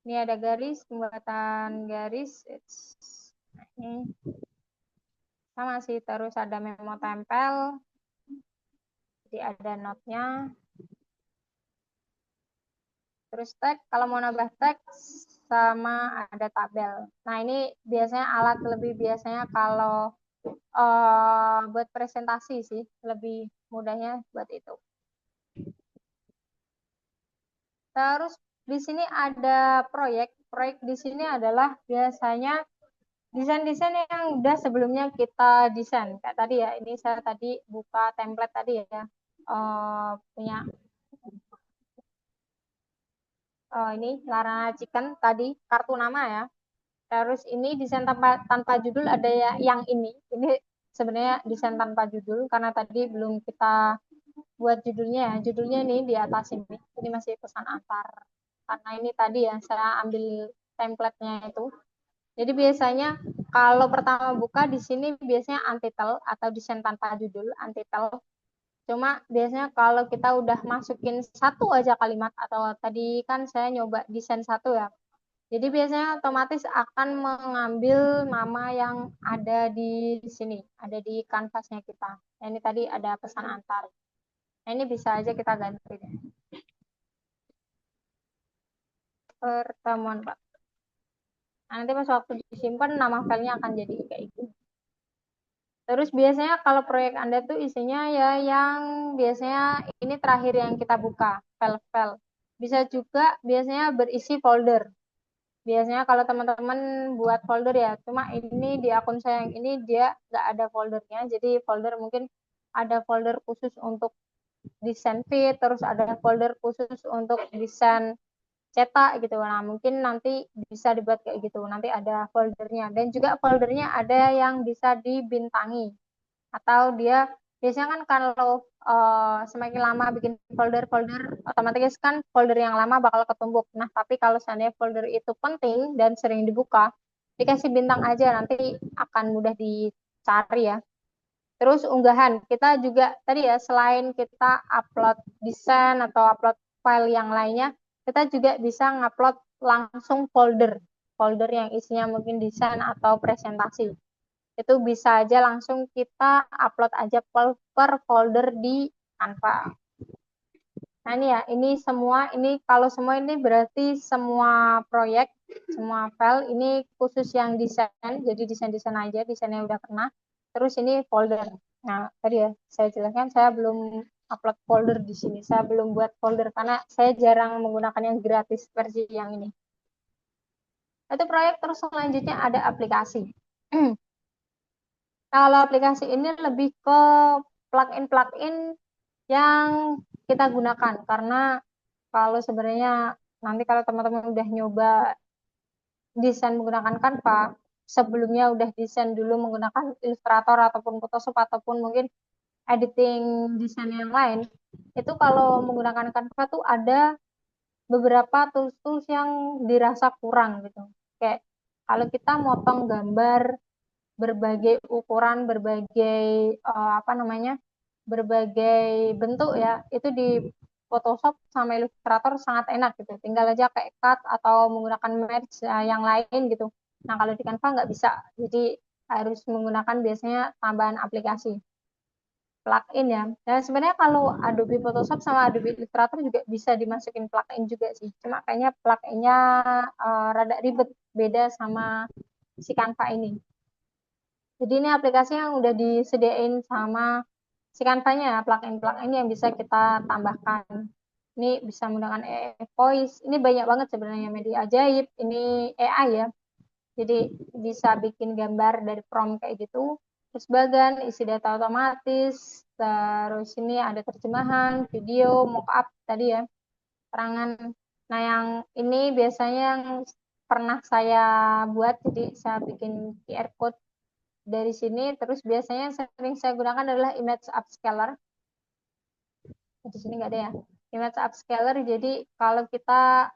ada garis, pembuatan garis. Nah, ini sama sih, terus ada memo tempel, jadi ada notnya. Terus tag, kalau mau nambah teks sama ada tabel. Nah, ini biasanya alat lebih biasanya kalau buat presentasi sih, lebih mudahnya buat itu. Terus di sini ada proyek di sini adalah biasanya desain-desain yang udah sebelumnya kita desain. Kayak tadi ya, ini saya tadi buka template tadi ya. Punya ini Larana Chicken tadi, kartu nama ya. Terus ini desain tanpa judul ada ya yang ini. Ini sebenarnya desain tanpa judul karena tadi belum kita buat judulnya ya. Judulnya ini di atas ini. Ini masih pesan antar. Karena ini tadi ya saya ambil template-nya itu. Jadi biasanya kalau pertama buka di sini biasanya untitled atau desain tanpa judul, untitled. Cuma biasanya kalau kita udah masukin satu aja kalimat atau tadi kan saya nyoba desain satu ya. Jadi biasanya otomatis akan mengambil nama yang ada di sini, ada di kanvasnya kita. Nah, ini tadi ada pesan antar. Nah, ini bisa aja kita ganti deh. Pertemuan Pak. Nah, nanti pas waktu disimpan nama filenya akan jadi kayak gitu. Terus biasanya kalau proyek Anda tuh isinya ya yang biasanya ini terakhir yang kita buka, file-file. Bisa juga biasanya berisi folder. Biasanya kalau teman-teman buat folder ya, cuma ini di akun saya yang ini dia nggak ada foldernya, jadi folder mungkin ada folder khusus untuk desain feed, terus ada folder khusus untuk desain cetak gitu. Nah, mungkin nanti bisa dibuat kayak gitu. Nanti ada foldernya dan juga foldernya ada yang bisa dibintangi atau dia biasanya kan kalau semakin lama bikin folder-folder otomatis kan folder yang lama bakal ketumpuk. Nah, tapi kalau seandainya folder itu penting dan sering dibuka, dikasih bintang aja nanti akan mudah dicari ya. Terus unggahan, kita juga tadi ya selain kita upload desain atau upload file yang lainnya, kita juga bisa ngupload langsung folder, folder yang isinya mungkin desain atau presentasi itu bisa aja langsung kita upload aja per folder di Canva. Nah ini ya, ini semua, ini kalau semua ini berarti semua proyek, semua file, ini khusus yang desain, jadi desain-desain aja, desainnya udah pernah. Terus ini folder. Nah tadi ya, saya jelaskan saya belum upload folder di sini, saya belum buat folder karena saya jarang menggunakan yang gratis versi yang ini. Itu proyek terus selanjutnya ada aplikasi. Kalau aplikasi ini lebih ke plugin-plugin yang kita gunakan karena kalau sebenarnya nanti kalau teman-teman udah nyoba desain menggunakan Canva, sebelumnya udah desain dulu menggunakan Illustrator ataupun Photoshop ataupun mungkin editing desain yang lain, itu kalau menggunakan Canva tuh ada beberapa tools-tools yang dirasa kurang gitu. Kayak kalau kita motong gambar berbagai ukuran, berbagai apa namanya, berbagai bentuk ya, itu di Photoshop sama Illustrator sangat enak gitu. Tinggal aja kayak cut atau menggunakan merge yang lain gitu. Nah kalau di Canva nggak bisa, jadi harus menggunakan biasanya tambahan aplikasi plugin ya. Nah sebenarnya kalau Adobe Photoshop sama Adobe Illustrator juga bisa dimasukin plugin juga sih. Cuma kayaknya pluginnya rada ribet, beda sama si Canva ini. Jadi ini aplikasi yang udah disediain sama si Canva-nya, plugin-plugin yang bisa kita tambahkan. Ini bisa menggunakan AI Voice. Ini banyak banget sebenarnya media ajaib. Ini AI ya. Jadi bisa bikin gambar dari prompt kayak gitu. Terus bagan, isi data otomatis. Terus ini ada terjemahan, video, mockup tadi ya, terangan. Nah yang ini biasanya yang pernah saya buat. Jadi saya bikin QR code dari sini. Terus biasanya yang sering saya gunakan adalah image upscaler. Di sini nggak ada ya. Image upscaler, jadi kalau kita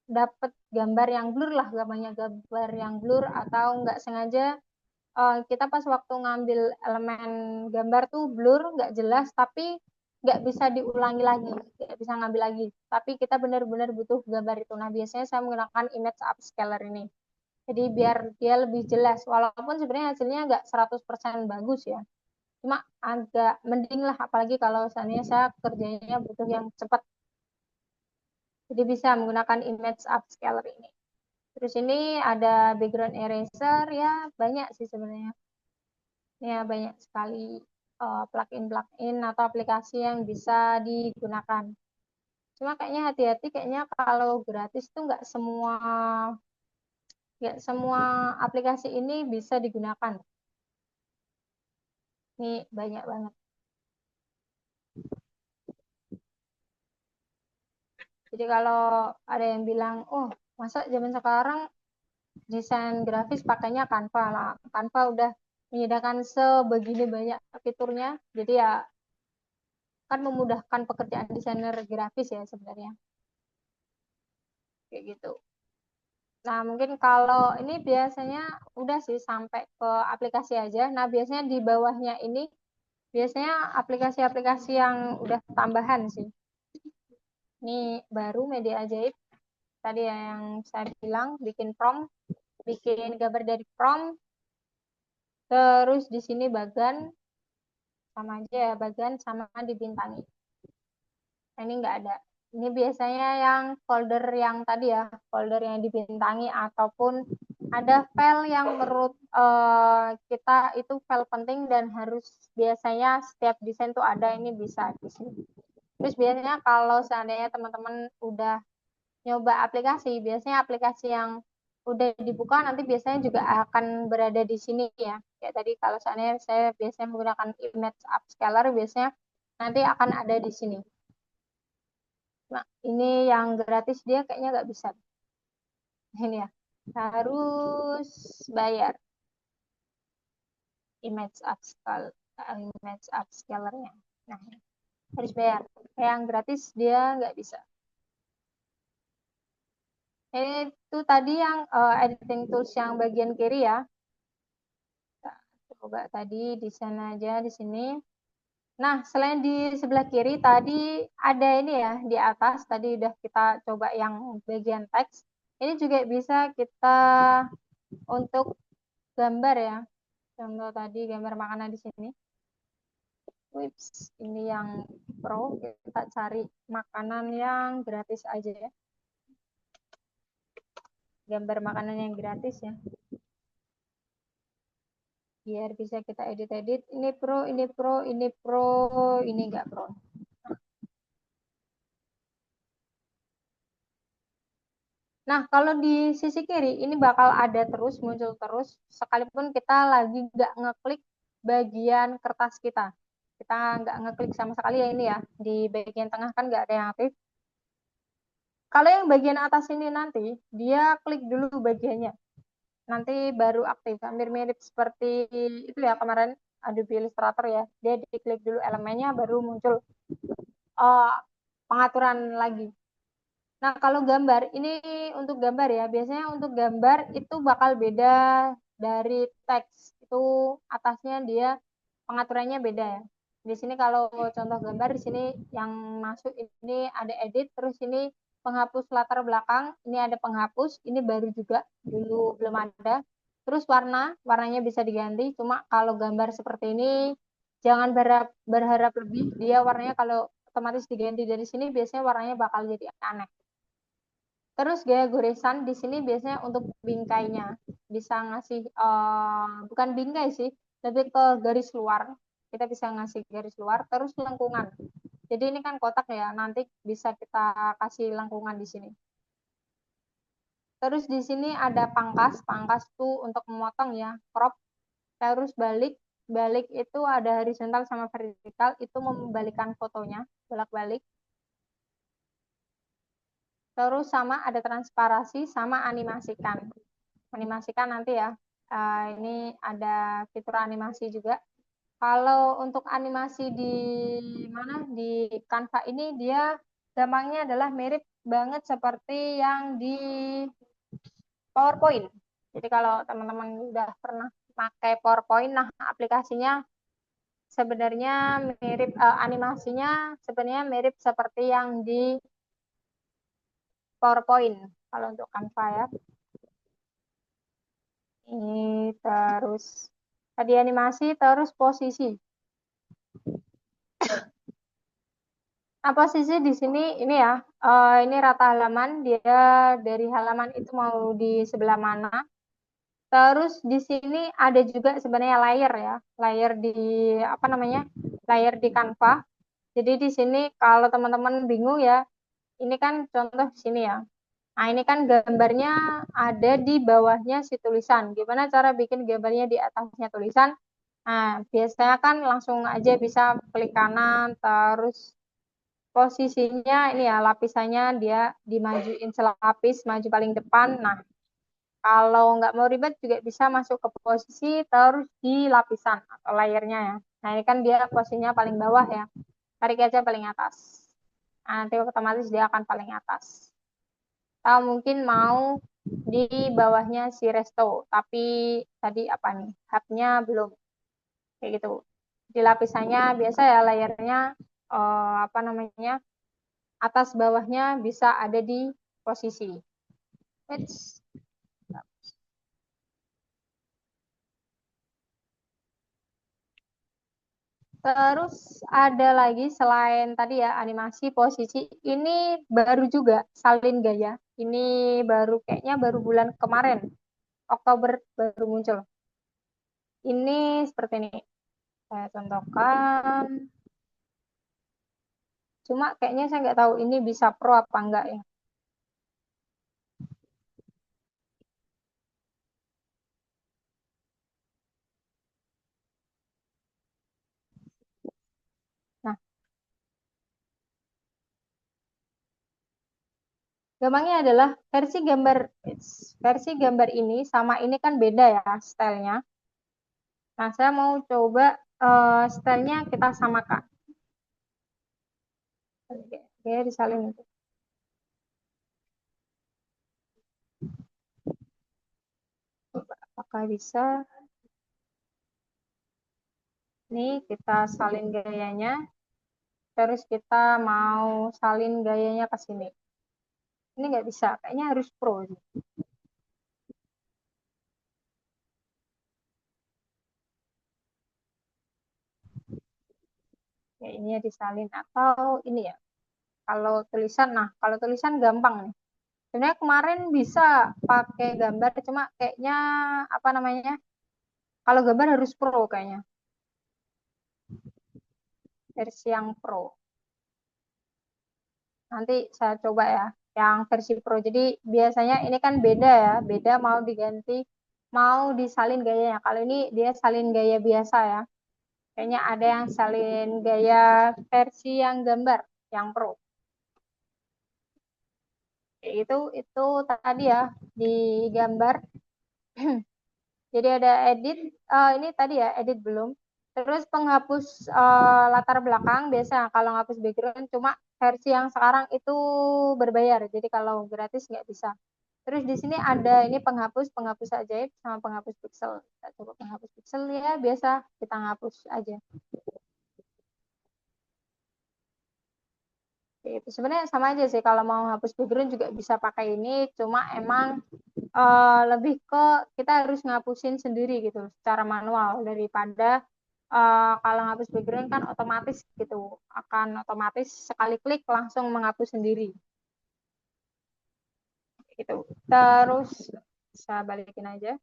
dapat gambar yang blur lah, gambar yang blur atau nggak sengaja kita pas waktu ngambil elemen gambar tuh blur, nggak jelas, tapi nggak bisa diulangi lagi, nggak bisa ngambil lagi. Tapi kita benar-benar butuh gambar itu. Nah, biasanya saya menggunakan image upscaler ini. Jadi biar dia lebih jelas, walaupun sebenarnya hasilnya nggak 100% bagus ya. Cuma agak mending lah, apalagi kalau misalnya saya kerjanya butuh yang cepat. Jadi bisa menggunakan image upscaler ini. Terus ini ada background eraser ya, banyak sih sebenarnya. Ya, banyak sekali plugin-plugin atau aplikasi yang bisa digunakan. Cuma kayaknya hati-hati, kayaknya kalau gratis tuh nggak semua aplikasi ini bisa digunakan. Ini banyak banget. Jadi kalau ada yang bilang, oh masa zaman sekarang desain grafis pakainya Canva lah. Canva udah menyediakan sebegini banyak fiturnya. Jadi ya kan memudahkan pekerjaan desainer grafis ya sebenarnya. Kayak gitu. Nah, mungkin kalau ini biasanya udah sih sampai ke aplikasi aja. Nah, biasanya di bawahnya ini biasanya aplikasi-aplikasi yang udah tambahan sih. Ini baru Media Ajaib. Tadi ya yang saya bilang bikin prompt, bikin gambar dari prompt, terus di sini bagan sama aja ya, bagan sama dibintangi. Nah, ini nggak ada. Ini biasanya yang folder yang tadi ya, folder yang dibintangi ataupun ada file yang menurut kita itu file penting dan harus biasanya setiap desain tuh ada, ini bisa di sini. Terus biasanya kalau seandainya teman-teman udah nyoba aplikasi, biasanya aplikasi yang udah dibuka nanti biasanya juga akan berada di sini ya. Kayak tadi kalau seandainya saya biasanya menggunakan image upscaler, biasanya nanti akan ada di sini. Nah, ini yang gratis dia kayaknya nggak bisa. Ini ya, harus bayar image upscale, image upscalernya. Nah, harus bayar. Yang gratis dia nggak bisa. Itu tadi yang editing tools yang bagian kiri ya. Nah, coba tadi di sana aja di sini. Nah, selain di sebelah kiri tadi ada ini ya di atas tadi udah kita coba yang bagian teks. Ini juga bisa kita untuk gambar ya. Contoh tadi gambar makanan di sini. Wips, ini yang pro, kita cari makanan yang gratis aja ya. Gambar makanan yang gratis ya. Biar bisa kita edit-edit. Ini pro, ini pro, ini pro, ini enggak pro. Nah, kalau di sisi kiri ini bakal ada terus, muncul terus, sekalipun kita lagi nggak ngeklik bagian kertas kita. Kita nggak ngeklik sama sekali ya ini ya. Di bagian tengah kan nggak ada yang aktif. Kalau yang bagian atas ini nanti, dia klik dulu bagiannya. Nanti baru aktif. Hampir mirip seperti itu ya kemarin Adobe Illustrator ya. Dia diklik dulu elemennya, baru muncul uh, pengaturan lagi. Nah, kalau gambar, ini untuk gambar ya. Biasanya untuk gambar itu bakal beda dari teks. Itu atasnya dia pengaturannya beda ya. Di sini kalau contoh gambar, di sini yang masuk ini ada edit, terus ini penghapus latar belakang, ini ada penghapus, ini baru juga, dulu belum ada. Terus warnanya bisa diganti, cuma kalau gambar seperti ini jangan berharap lebih, dia warnanya kalau otomatis diganti dari sini biasanya warnanya bakal jadi aneh. Terus gaya goresan di sini biasanya untuk bingkainya bisa ngasih bukan bingkai sih, lebih ke garis luar. Kita bisa ngasih garis luar terus lengkungan. Jadi ini kan kotak ya, nanti bisa kita kasih lengkungan di sini. Terus di sini ada pangkas, pangkas tuh untuk memotong ya, crop. Terus balik, balik itu ada horizontal sama vertikal, itu membalikan fotonya, bolak-balik. Terus sama ada transparasi sama animasikan. Animasikan nanti ya. Ini ada fitur animasi juga. Kalau untuk animasi di mana di Canva ini dia gampangnya adalah mirip banget seperti yang di PowerPoint. Jadi kalau teman-teman udah pernah pakai PowerPoint, nah aplikasinya sebenarnya mirip animasinya sebenarnya mirip seperti yang di PowerPoint kalau untuk Canva ya. Ini terus tadi animasi terus posisi. Nah, posisi di sini ini ya, ini rata halaman dia dari halaman itu mau di sebelah mana. Terus di sini ada juga sebenarnya layer ya, layer di apa namanya, layer di Canva. Jadi di sini kalau teman-teman bingung ya, ini kan contoh sini ya. Nah ini kan gambarnya ada di bawahnya si tulisan. Gimana cara bikin gambarnya di atasnya tulisan? Nah biasanya kan langsung aja bisa klik kanan, terus posisinya ini ya lapisannya dia dimajuin selapis, maju paling depan. Nah kalau nggak mau ribet juga bisa masuk ke posisi terus di lapisan atau layernya ya. Nah ini kan dia posisinya paling bawah ya. Tarik aja paling atas. Nah, nanti otomatis dia akan paling atas. Atau mungkin mau di bawahnya si resto, tapi tadi apa nih? Hubnya belum kayak gitu. Di lapisannya biasa ya layernya apa namanya? Atas bawahnya bisa ada di posisi. It's Terus ada lagi selain tadi ya animasi posisi ini baru juga salin gaya. Ini baru kayaknya baru bulan kemarin Oktober baru muncul. Ini seperti ini. Saya contohkan. Cuma kayaknya saya nggak tahu ini bisa pro apa enggak ya. Nah, gampangnya adalah versi gambar ini sama ini kan beda ya stylenya. Nah, saya mau coba stylenya kita samakan. Oke, disalin itu. Apakah bisa? Ini kita salin gayanya, terus kita mau salin gayanya ke sini. Ini nggak bisa, kayaknya harus pro. Ya, ini ya disalin atau ini ya. Kalau tulisan gampang nih. Sebenarnya kemarin bisa pakai gambar, cuma kayaknya apa namanya? Kalau gambar harus pro kayaknya, versi yang pro. Nanti saya coba ya, yang versi pro. Jadi biasanya ini kan beda ya, beda mau diganti, mau disalin gayanya. Kalau ini dia salin gaya biasa ya. Kayaknya ada yang salin gaya versi yang gambar, yang pro. Itu tadi ya di gambar. Jadi ada edit, ini tadi ya edit belum. Terus penghapus latar belakang biasa kalau ngapus background cuma versi yang sekarang itu berbayar. Jadi kalau gratis nggak bisa. Terus di sini ada ini penghapus penghapus ajaib sama penghapus pixel. Kita coba penghapus pixel ya biasa kita ngapus aja. Itu sebenarnya sama aja sih kalau mau hapus background juga bisa pakai ini. Cuma emang lebih ke kita harus ngapusin sendiri gitu secara manual daripada kalau ngapus background kan otomatis gitu akan otomatis sekali klik langsung menghapus sendiri gitu. Terus saya balikin aja.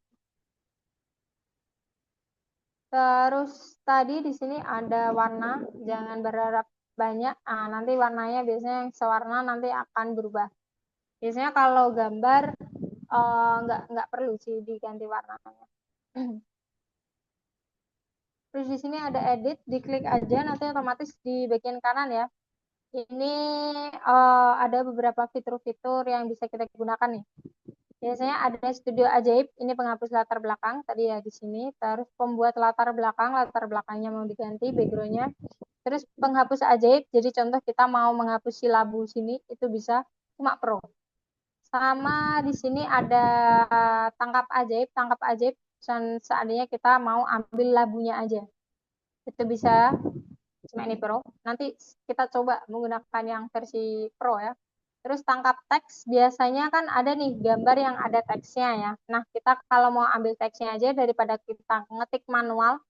Terus tadi di sini ada warna, jangan berharap banyak. Ah, nanti warnanya biasanya yang sewarna nanti akan berubah. Biasanya kalau gambar nggak perlu sih diganti warnanya. Terus di sini ada edit, diklik aja nanti otomatis di bagian kanan ya. Ini ada beberapa fitur-fitur yang bisa kita gunakan nih. Biasanya ada studio ajaib, ini penghapus latar belakang tadi ya di sini. Terus pembuat latar belakangnya mau diganti backgroundnya. Terus penghapus ajaib, jadi contoh kita mau menghapus si labu sini itu bisa cuma pro. Sama di sini ada tangkap ajaib seandainya kita mau ambil labunya aja. Itu bisa cuma ini Pro. Nanti kita coba menggunakan yang versi Pro ya. Terus tangkap teks biasanya kan ada nih gambar yang ada teksnya ya. Nah, kita kalau mau ambil teksnya aja daripada kita ngetik manual,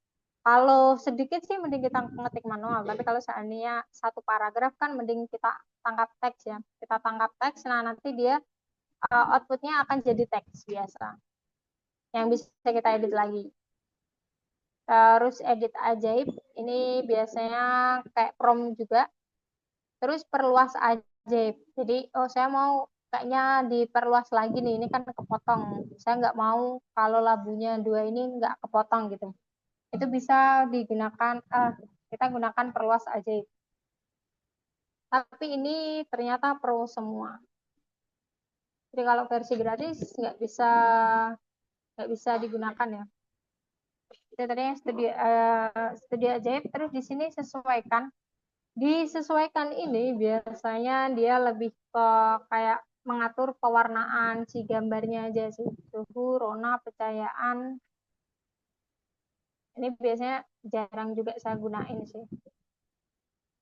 kalau sedikit sih mending kita ngetik manual, tapi kalau seandainya satu paragraf kan mending kita tangkap teks ya. Kita tangkap teks, nah nanti dia outputnya akan jadi teks biasa. yang bisa kita edit lagi. Terus edit ajaib, ini biasanya kayak prompt juga. Terus perluas ajaib. Jadi, oh saya mau kayaknya diperluas lagi nih, ini kan kepotong. Saya nggak mau kalau labunya dua ini nggak kepotong gitu. Itu bisa digunakan, kita gunakan perluas ajaib. Tapi ini ternyata pro semua. Jadi kalau versi gratis nggak bisa digunakan ya. Itu tadi yang studi ajaib. Terus di sini sesuaikan. Disesuaikan ini biasanya dia lebih ke kayak mengatur pewarnaan si gambarnya aja sih. Suhu, rona, pencahayaan. Ini biasanya jarang juga saya gunain sih.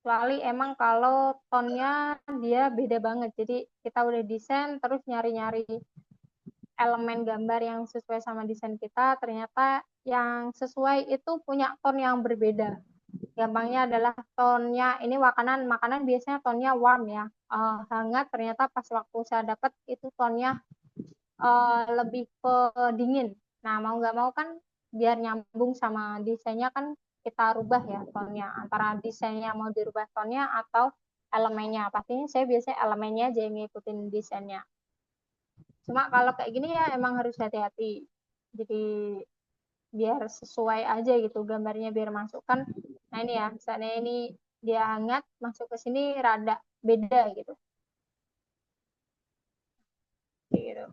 Kecuali emang kalau tonnya dia beda banget. Jadi kita udah desain terus nyari-nyari elemen gambar yang sesuai sama desain kita, ternyata yang sesuai itu punya ton yang berbeda. Gampangnya adalah tonnya ini makanan biasanya tonnya warm ya, hangat. Ternyata pas waktu saya dapat itu tonnya lebih ke dingin. Nah mau nggak mau kan biar nyambung sama desainnya kan kita rubah ya tonnya, antara desainnya mau dirubah tonnya atau elemennya. Pastinya saya biasanya elemennya aja yang ngikutin desainnya. Cuma kalau kayak gini ya emang harus hati-hati. Jadi biar sesuai aja gitu gambarnya biar masuk kan. Nah ini ya, misalnya ini dia hangat, masuk ke sini rada beda gitu. Gitu.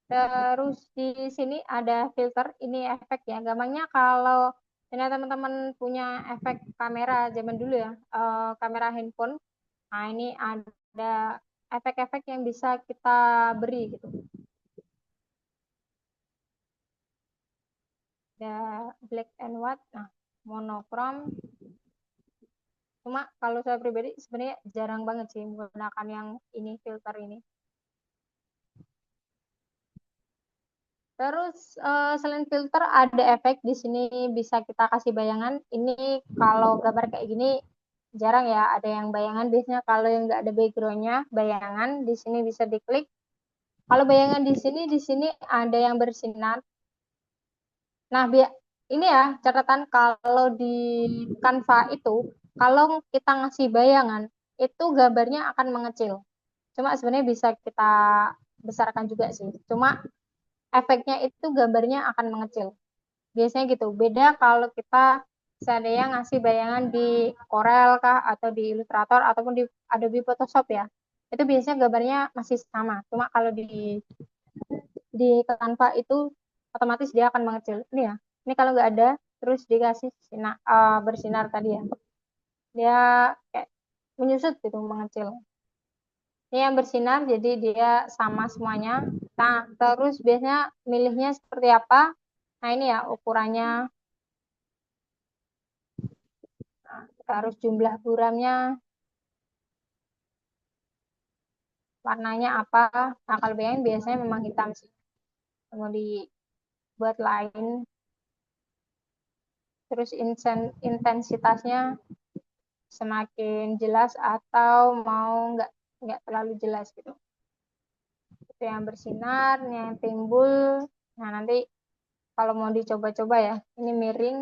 Terus di sini ada filter, ini efek ya. Gampangnya kalau misalnya teman-teman punya efek kamera zaman dulu ya, kamera handphone. Nah ini ada efek-efek yang bisa kita beri gitu. Ada black and white, nah monokrom. Cuma kalau saya pribadi sebenarnya jarang banget sih menggunakan yang ini filter ini. Terus selain filter ada efek di sini bisa kita kasih bayangan. Ini kalau gambar kayak gini jarang ya ada yang bayangan. Biasanya kalau yang nggak ada backgroundnya bayangan di sini bisa diklik. Kalau bayangan di sini ada yang bersinar. Nah, ini ya catatan kalau di Canva itu, kalau kita ngasih bayangan, itu gambarnya akan mengecil. Cuma sebenarnya bisa kita besarkan juga sih. Cuma efeknya itu gambarnya akan mengecil. Biasanya gitu. Beda kalau kita seandainya ngasih bayangan di Corel kah, atau di Illustrator, ataupun di Adobe Photoshop ya. Itu biasanya gambarnya masih sama. Cuma kalau di Canva itu otomatis dia akan mengecil. Ini ya. Ini kalau nggak ada, terus dikasih bersinar tadi ya. Dia kayak menyusut gitu, mengecil. Ini yang bersinar, jadi dia sama semuanya. Nah, terus biasanya milihnya seperti apa? Nah, ini ya ukurannya. Nah, terus jumlah buramnya, warnanya apa. Nah, kalau biasanya memang hitam sih. Mau dibuat lain. Terus intensitasnya semakin jelas atau mau nggak terlalu jelas gitu. Itu yang bersinar, yang timbul. Nah, nanti kalau mau dicoba-coba ya, ini miring.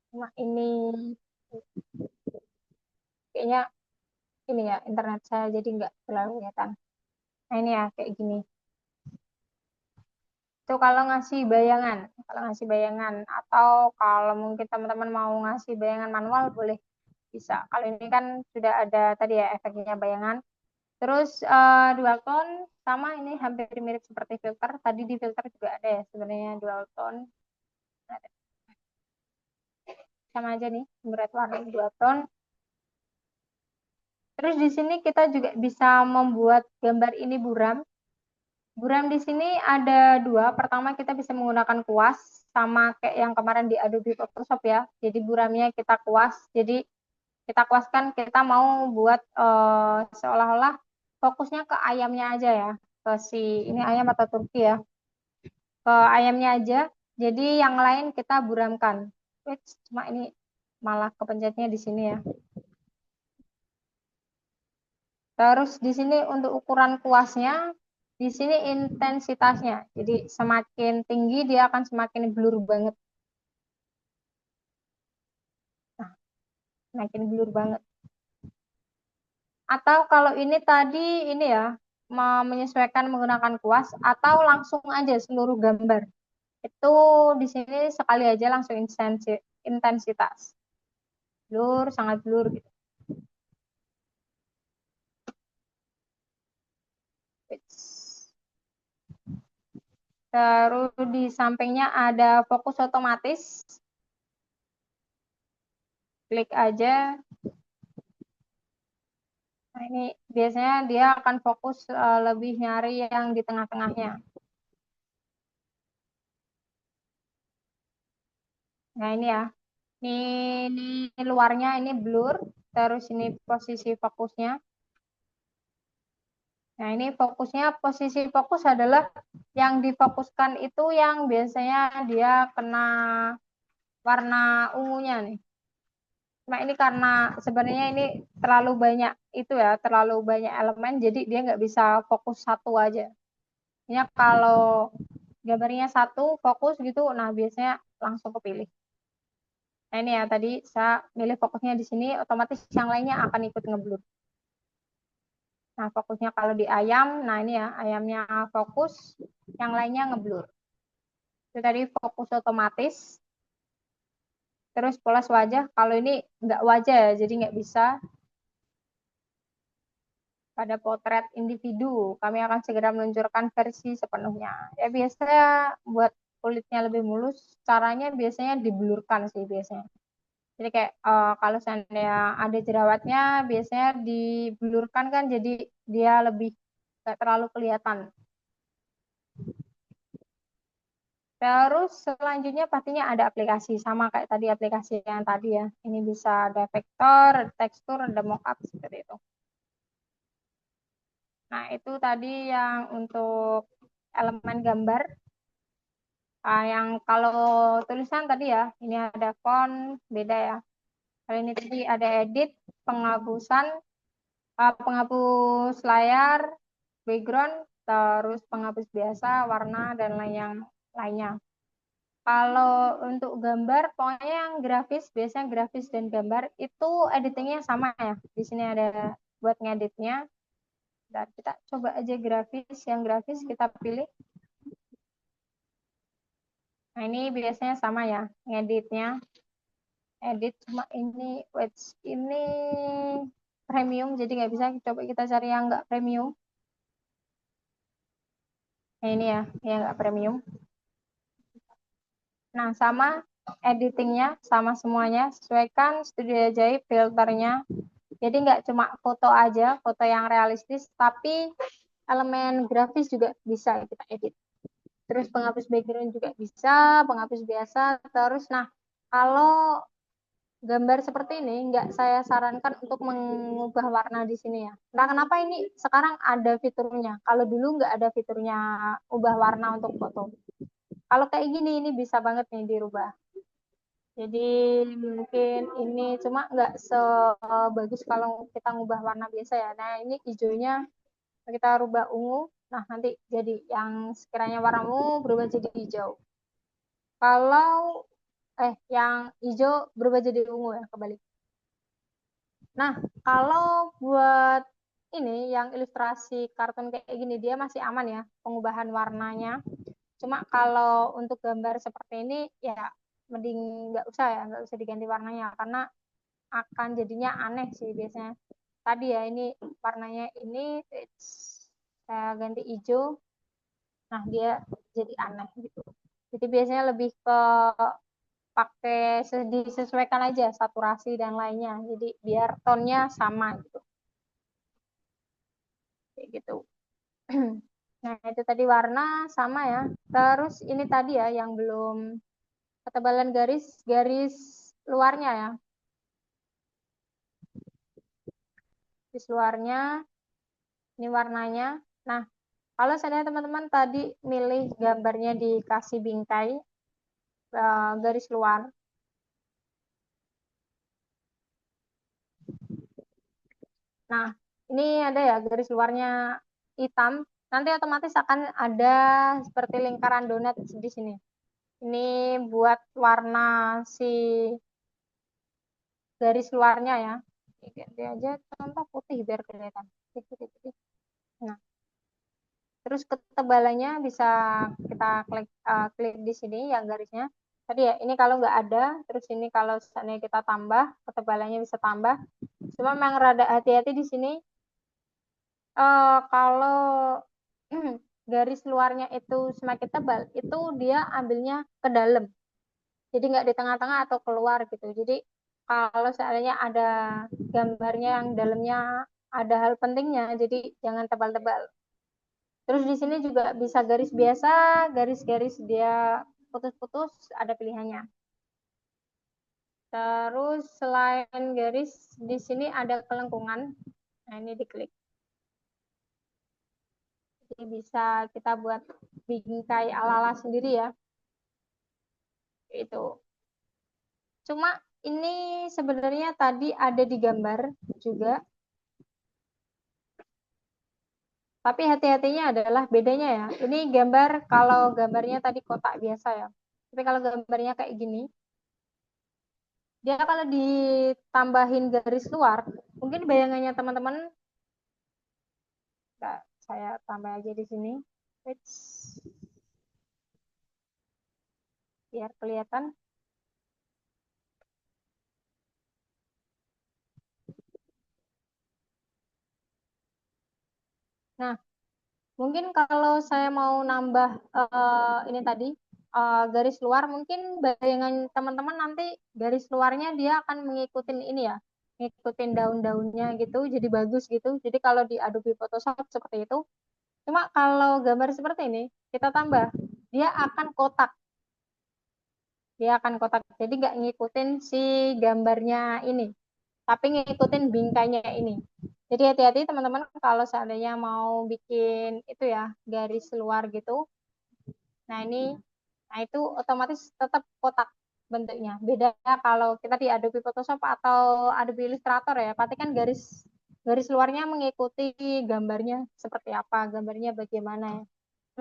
Cuma ini kayaknya ini ya internet saya jadi nggak terlalu kelihatan. Nah, ini ya kayak gini. Itu kalau ngasih bayangan atau kalau mungkin teman-teman mau ngasih bayangan manual boleh bisa. Kalau ini kan sudah ada tadi ya efeknya bayangan. Terus dual tone sama ini hampir mirip seperti filter. Tadi di filter juga ada ya sebenarnya dual tone. Sama aja nih, berat warna dual tone. Terus di sini kita juga bisa membuat gambar ini buram. Buram di sini ada dua. Pertama kita bisa menggunakan kuas sama kayak yang kemarin di Adobe Photoshop ya. Jadi buramnya kita kuas. Jadi kita kuaskan kita mau buat seolah-olah fokusnya ke ayamnya aja ya. Ke si ini ayam atau turki ya. Ke ayamnya aja. Jadi yang lain kita buramkan. Cuma ini malah kepencetnya di sini ya. Terus di sini untuk ukuran kuasnya, di sini intensitasnya. Jadi semakin tinggi dia akan semakin blur banget. Nah, semakin blur banget. Atau kalau ini tadi ini ya, menyesuaikan menggunakan kuas atau langsung aja seluruh gambar. Itu di sini sekali aja langsung intensitas. Blur, sangat blur gitu. Terus di sampingnya ada fokus otomatis. Klik aja. Nah, ini biasanya dia akan fokus lebih nyari yang di tengah-tengahnya. Nah, ini ya. Ini, ini luarnya ini blur. Terus ini posisi fokusnya. Nah, ini fokusnya, posisi fokus adalah yang difokuskan itu yang biasanya dia kena warna ungunya nih. Cuma ini karena sebenarnya ini terlalu banyak itu ya, terlalu banyak elemen, jadi dia nggak bisa fokus satu aja. Ini kalau gambarnya satu fokus gitu, nah biasanya langsung kepilih. Nah ini ya tadi saya milih fokusnya di sini, otomatis yang lainnya akan ikut ngeblur. Nah fokusnya kalau di ayam, nah ini ya ayamnya fokus, yang lainnya ngeblur. Itu tadi fokus otomatis. Terus pola wajah, kalau ini nggak wajah ya, jadi nggak bisa. Pada potret individu, kami akan segera meluncurkan versi sepenuhnya. Ya biasanya buat kulitnya lebih mulus, caranya biasanya diblurkan sih biasanya. Jadi kayak kalau seandainya ada jerawatnya, biasanya diblurkan kan jadi dia lebih gak terlalu kelihatan. Terus selanjutnya pastinya ada aplikasi, sama kayak tadi aplikasi yang tadi ya. Ini bisa ada vektor, tekstur, ada mockup seperti itu. Nah, itu tadi yang untuk elemen gambar. Yang kalau tulisan tadi ya, ini ada font, beda ya. Kali ini tadi ada edit, penghapusan, penghapus layar, background, terus penghapus biasa, warna, dan lain yang lainnya. Kalau untuk gambar, pokoknya yang grafis, biasanya grafis dan gambar, itu editingnya sama ya. Di sini ada buat ngeditnya. Dan kita coba aja grafis, yang grafis kita pilih. Nah, ini biasanya sama ya, ngeditnya. Edit cuma ini, wedge ini premium, jadi nggak bisa. Coba kita cari yang nggak premium. Nah, ini ya, yang nggak premium. Nah, sama editingnya, sama semuanya. Sesuaikan Studio Ajaib filternya. Jadi nggak cuma foto aja, foto yang realistis, tapi elemen grafis juga bisa kita edit. Terus penghapus background juga bisa, penghapus biasa. Terus, nah, kalau gambar seperti ini nggak saya sarankan untuk mengubah warna di sini ya. Nah, kenapa ini sekarang ada fiturnya? Kalau dulu nggak ada fiturnya ubah warna untuk foto. Kalau kayak gini ini bisa banget nih dirubah. Jadi mungkin ini cuma nggak sebagus kalau kita ngubah warna biasa ya. Nah, ini hijaunya kita rubah ungu. Nah, nanti jadi yang sekiranya warna ungu berubah jadi hijau. Kalau yang hijau berubah jadi ungu ya, kebalik. Nah, kalau buat ini yang ilustrasi kartun kayak gini dia masih aman ya pengubahan warnanya. Cuma kalau untuk gambar seperti ini ya mending nggak usah ya, nggak usah diganti warnanya karena akan jadinya aneh sih biasanya. Tadi ya ini warnanya ini saya ganti hijau, nah dia jadi aneh gitu. Jadi biasanya lebih ke pakai disesuaikan aja saturasi dan lainnya. Jadi biar tonnya sama gitu. Kayak gitu. Nah, itu tadi warna sama ya. Terus ini tadi ya yang belum ketebalan garis luarnya ya. Garis luarnya, ini warnanya. Nah, kalau saya teman-teman tadi milih gambarnya dikasih bingkai garis luar. Nah, Ini ada ya garis luarnya hitam, nanti otomatis akan ada seperti lingkaran donat di sini. Ini buat warna si garis luarnya ya. Ganti aja contoh putih biar kelihatan. Putih, putih, putih. Nah, terus ketebalannya bisa kita klik di sini yang garisnya. Tadi ya, ini kalau nggak ada, terus ini kalau seandainya kita tambah, ketebalannya bisa tambah. Cuma memang rada hati-hati di sini. Kalau garis luarnya itu semakin tebal, itu dia ambilnya ke dalam. Jadi nggak di tengah-tengah atau keluar gitu. Jadi kalau seandainya ada gambarnya yang dalamnya ada hal pentingnya, jadi jangan tebal-tebal. Terus di sini juga bisa garis biasa, garis-garis dia putus-putus, ada pilihannya. Terus selain garis, di sini ada kelengkungan. Nah, ini diklik. Jadi bisa kita buat bingkai ala-ala sendiri ya. Itu. Cuma ini sebenarnya tadi ada di gambar juga, tapi hati-hatinya adalah bedanya ya. Ini gambar, kalau gambarnya tadi kotak biasa ya. Tapi kalau gambarnya kayak gini, dia kalau ditambahin garis luar, mungkin bayangannya teman-teman, saya tambah aja di sini. Eits, biar kelihatan. Nah, mungkin kalau saya mau nambah ini tadi garis luar, mungkin bayangan teman-teman nanti garis luarnya dia akan mengikuti ini ya, ngikutin daun-daunnya gitu, jadi bagus gitu. Jadi kalau di Adobe Photoshop seperti itu. Cuma kalau gambar seperti ini, kita tambah, dia akan kotak. Dia akan kotak. Jadi nggak ngikutin si gambarnya ini, tapi ngikutin bingkainya ini. Jadi hati-hati teman-teman kalau seandainya mau bikin itu ya, garis luar gitu. Nah ini, nah itu otomatis tetap kotak bentuknya. Beda kalau kita di Adobe Photoshop atau Adobe Illustrator ya, pasti kan garis garis luarnya mengikuti gambarnya seperti apa, gambarnya bagaimana ya.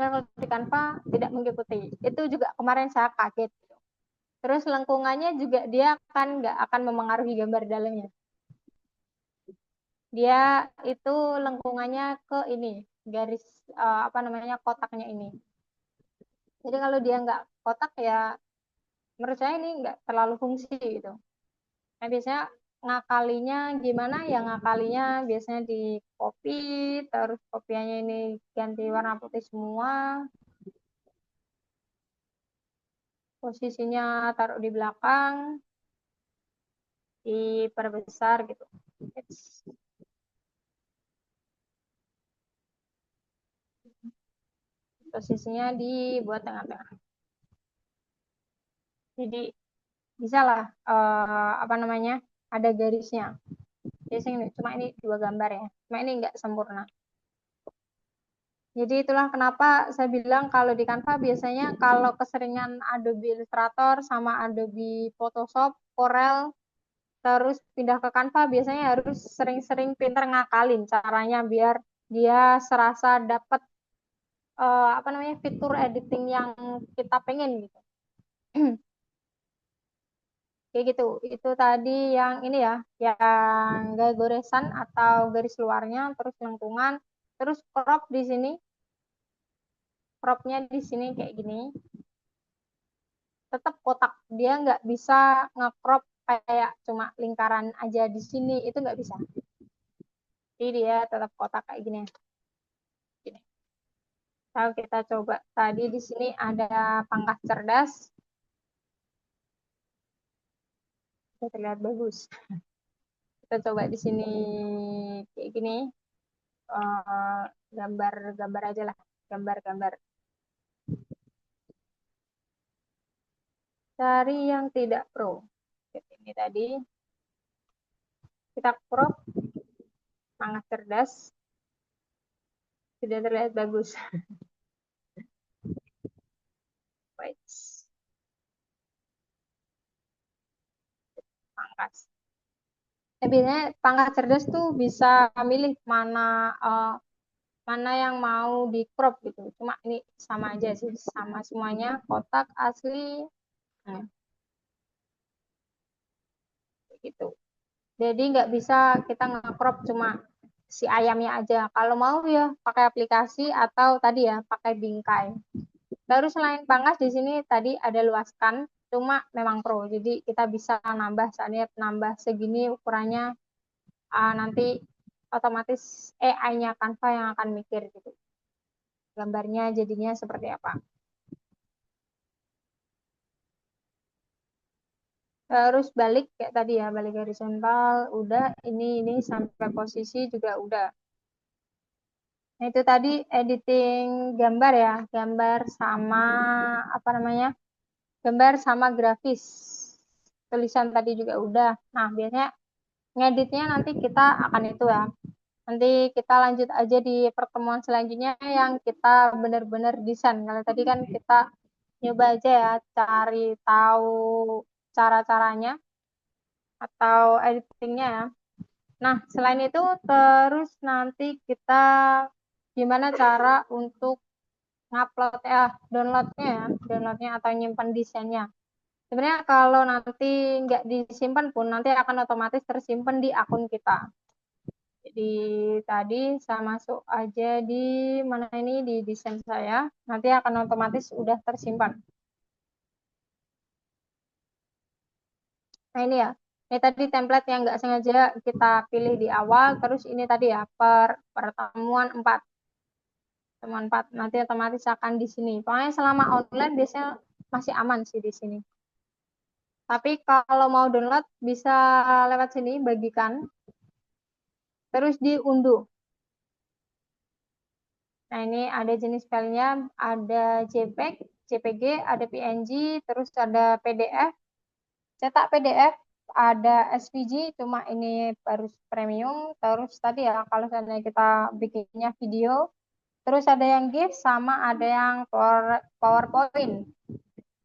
Nah, kalau di Canva tidak mengikuti. Itu juga kemarin saya kaget. Terus lengkungannya juga dia kan nggak akan memengaruhi gambar dalamnya. Dia itu lengkungannya ke ini, garis apa namanya, kotaknya ini. Jadi kalau dia nggak kotak ya, menurut saya ini nggak terlalu fungsi gitu. Nah, biasanya ngakalinya gimana ya, ngakalinya biasanya di copy, terus kopiannya ini ganti warna putih semua, posisinya taruh di belakang, diperbesar gitu. Posisinya dibuat tengah-tengah. Jadi bisa lah apa namanya, ada garisnya. Biasanya cuma ini dua gambar ya, cuma ini nggak sempurna. Jadi itulah kenapa saya bilang kalau di Canva biasanya kalau keseringan Adobe Illustrator sama Adobe Photoshop, Corel, terus pindah ke Canva biasanya harus sering-sering pinter ngakalin caranya biar dia serasa dapat apa namanya, fitur editing yang kita pengen gitu. Kayak gitu. Itu tadi yang ini ya, yang goresan atau garis luarnya, terus lengkungan, terus crop di sini, cropnya di sini kayak gini, tetap kotak. Dia nggak bisa nge-crop kayak cuma lingkaran aja di sini, itu nggak bisa. Jadi dia tetap kotak kayak gini. Gini. Kalau kita coba tadi di sini ada pangkas cerdas, sudah terlihat bagus. Kita coba di sini kayak gini, eh, gambar-gambar aja lah, gambar-gambar. Cari yang tidak pro. Ini tadi kita crop, sangat cerdas, sudah terlihat bagus. Wait, pangkas. biasanya pangkat cerdas tuh bisa milih mana yang mau di crop gitu. Cuma ini sama aja sih, sama semuanya kotak asli, nah, gitu. Jadi nggak bisa kita nge-crop cuma si ayamnya aja. Kalau mau ya pakai aplikasi atau tadi ya pakai bingkai. Terus selain pangkas di sini tadi ada luaskan, cuma memang pro. Jadi kita bisa nambah saatnya nambah segini ukurannya, nanti otomatis AI-nya Canva yang akan mikir gitu. Gambarnya jadinya seperti apa. Terus balik kayak tadi ya, balik horizontal, udah ini sampai posisi juga udah. Nah, itu tadi editing gambar ya, gambar sama apa namanya? Gambar sama grafis. Tulisan tadi juga udah. Nah, biasanya ngeditnya nanti kita akan itu ya. Nanti kita lanjut aja di pertemuan selanjutnya yang kita benar-benar desain. Kalau tadi kan kita nyoba aja ya, cari tahu cara-caranya atau editingnya ya. Nah, selain itu terus nanti kita gimana cara untuk ngupload downloadnya ya, downloadnya atau nyimpan desainnya. Sebenarnya kalau nanti nggak disimpan pun nanti akan otomatis tersimpan di akun kita. Jadi tadi saya masuk aja di mana ini di desain saya, nanti akan otomatis udah tersimpan. Nah ini ya, ini tadi template yang nggak sengaja kita pilih di awal, terus ini tadi ya pertemuan 4. Pertemuan 4 nanti otomatis akan di sini. Pokoknya selama online biasanya masih aman sih di sini. Tapi kalau mau download bisa lewat sini bagikan, terus diunduh. Nah, ini ada jenis filenya, ada JPEG, JPG, ada PNG, terus ada PDF, cetak PDF, ada SVG, cuma ini baru premium, terus tadi ya, kalau seandainya kita bikinnya video, terus ada yang GIF, sama ada yang PowerPoint.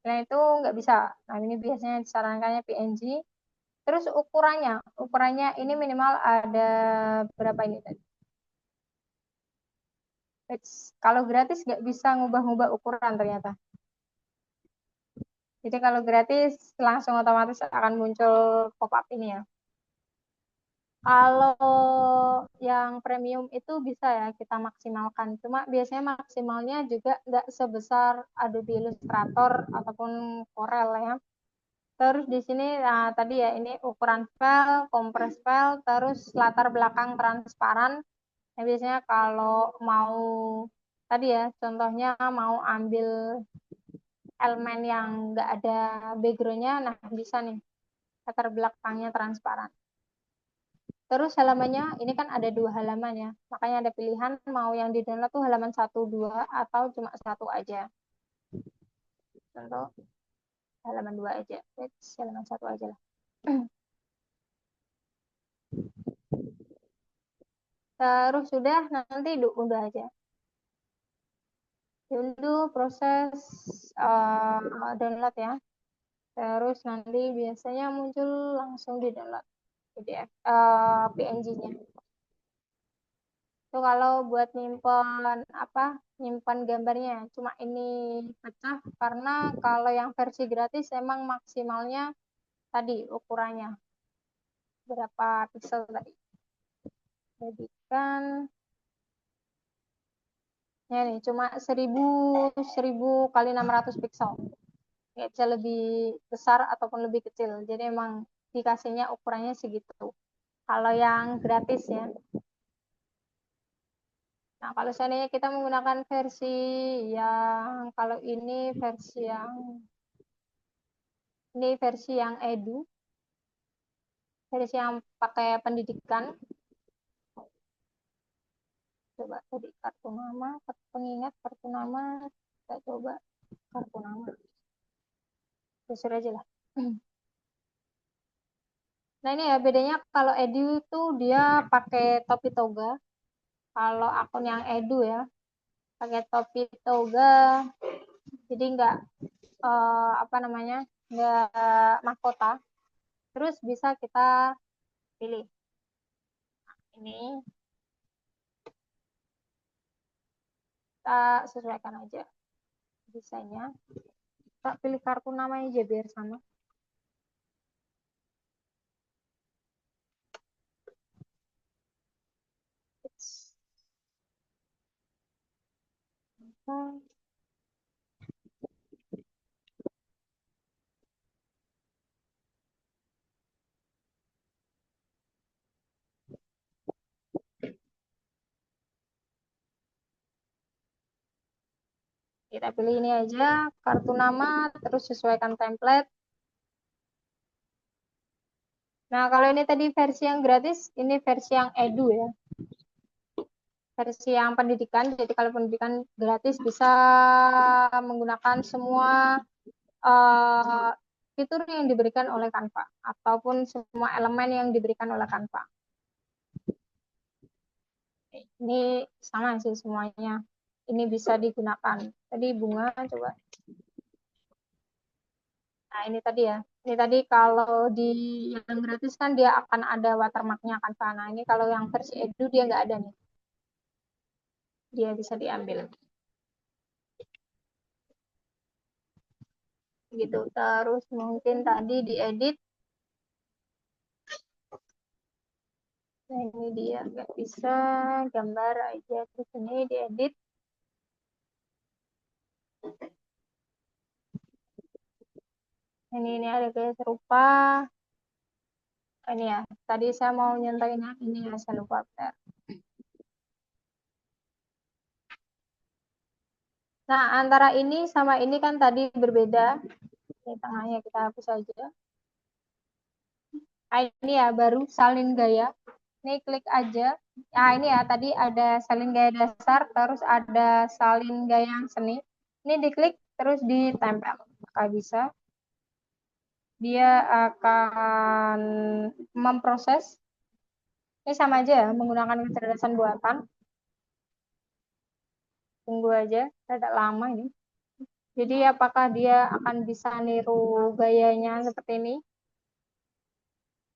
Nah, itu nggak bisa. Nah, ini biasanya disarankannya PNG. Terus ukurannya ini minimal ada berapa ini tadi? Kalau gratis nggak bisa ngubah-ngubah ukuran ternyata. Jadi kalau gratis langsung otomatis akan muncul pop-up ini ya. Kalau yang premium itu bisa ya kita maksimalkan. Cuma biasanya maksimalnya juga nggak sebesar Adobe Illustrator ataupun Corel ya. Terus di sini tadi ya ini ukuran file, compress file, terus latar belakang transparan. Nah, biasanya kalau mau tadi ya contohnya mau ambil elemen yang nggak ada backgroundnya, nah bisa nih latar belakangnya transparan. Terus halamannya ini kan ada 2 halaman ya, makanya ada pilihan mau yang di download tuh halaman 1, 2 atau cuma satu aja. Contoh halaman 2 aja, halaman 1 aja lah. Terus sudah nanti udah aja. Dulu proses download ya. Terus nanti biasanya muncul langsung di download PDF, PNG-nya. Itu kalau buat nyimpen nyimpen gambarnya. Cuma ini pecah karena kalau yang versi gratis emang maksimalnya tadi ukurannya berapa pixel tadi. Jadikan ya nih cuma 1000 kali 600 pixel. Nggak bisa lebih besar ataupun lebih kecil. Jadi emang dikasihnya ukurannya segitu. Kalau yang gratis ya. Nah, kalau seandainya kita menggunakan versi yang kalau ini versi yang edu, versi yang pakai pendidikan. Coba tadi kartu nama, kartu pengingat, kartu nama, kita coba kartu nama. Terus aja lah. Nah, ini ya bedanya kalau edu itu dia pakai topi toga. Kalau akun yang edu ya, pakai topi toga, jadi nggak apa namanya, nggak mahkota. Terus bisa kita pilih Ini kita sesuaikan aja desainnya. Kita pilih kartu nama aja biar sama. Kita pilih ini aja, kartu nama, terus sesuaikan template. Nah, kalau ini tadi versi yang gratis, ini versi yang edu ya. Versi yang pendidikan, jadi kalau pendidikan gratis bisa menggunakan semua uh, fitur yang diberikan oleh Canva, ataupun semua elemen yang diberikan oleh Canva. Ini sama sih semuanya. Ini bisa digunakan. Tadi bunga, coba. Nah, ini tadi ya. Ini tadi kalau di yang gratis kan dia akan ada watermarknya kan, Pak. Nah, ini kalau yang versi Edu dia nggak ada nih. Dia bisa diambil. Gitu. Terus mungkin tadi diedit. Nah, ini dia nggak bisa gambar aja. Terus ini diedit. Ini ada kayak serupa. Ini ya. Tadi saya mau nyontohinnya ini ya, saya lupa. Nah, antara ini sama ini kan tadi berbeda. Ini tengahnya kita hapus aja. Nah, ini ya baru salin gaya. Ini klik aja. Nah, ini ya tadi ada salin gaya dasar, terus ada salin gaya yang seni. Ini diklik terus ditempel. Maka bisa dia akan memproses. Ini sama aja ya, menggunakan kecerdasan buatan. Tunggu aja, tidak lama ini. Jadi apakah dia akan bisa niru gayanya seperti ini?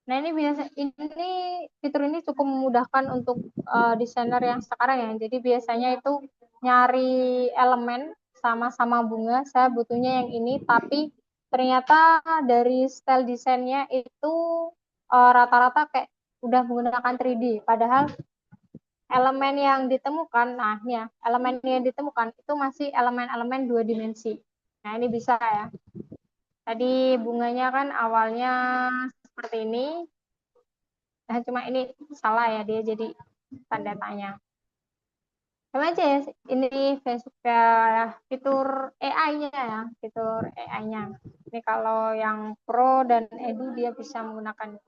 Nah, ini biasa ini fitur ini cukup memudahkan untuk desainer yang sekarang ya. Jadi biasanya itu nyari elemen sama-sama bunga, saya butuhnya yang ini, tapi ternyata dari style desainnya itu rata-rata kayak udah menggunakan 3D. Padahal elemen yang ditemukan, nah ini ya, elemen yang ditemukan itu masih elemen-elemen dua dimensi. Nah, ini bisa ya. Tadi bunganya kan awalnya seperti ini. Nah, cuma ini salah ya, dia jadi tanda tanya. Sama aja ya, ini fitur AI-nya ya, fitur AI-nya. Ini kalau yang Pro dan Edu dia bisa menggunakan.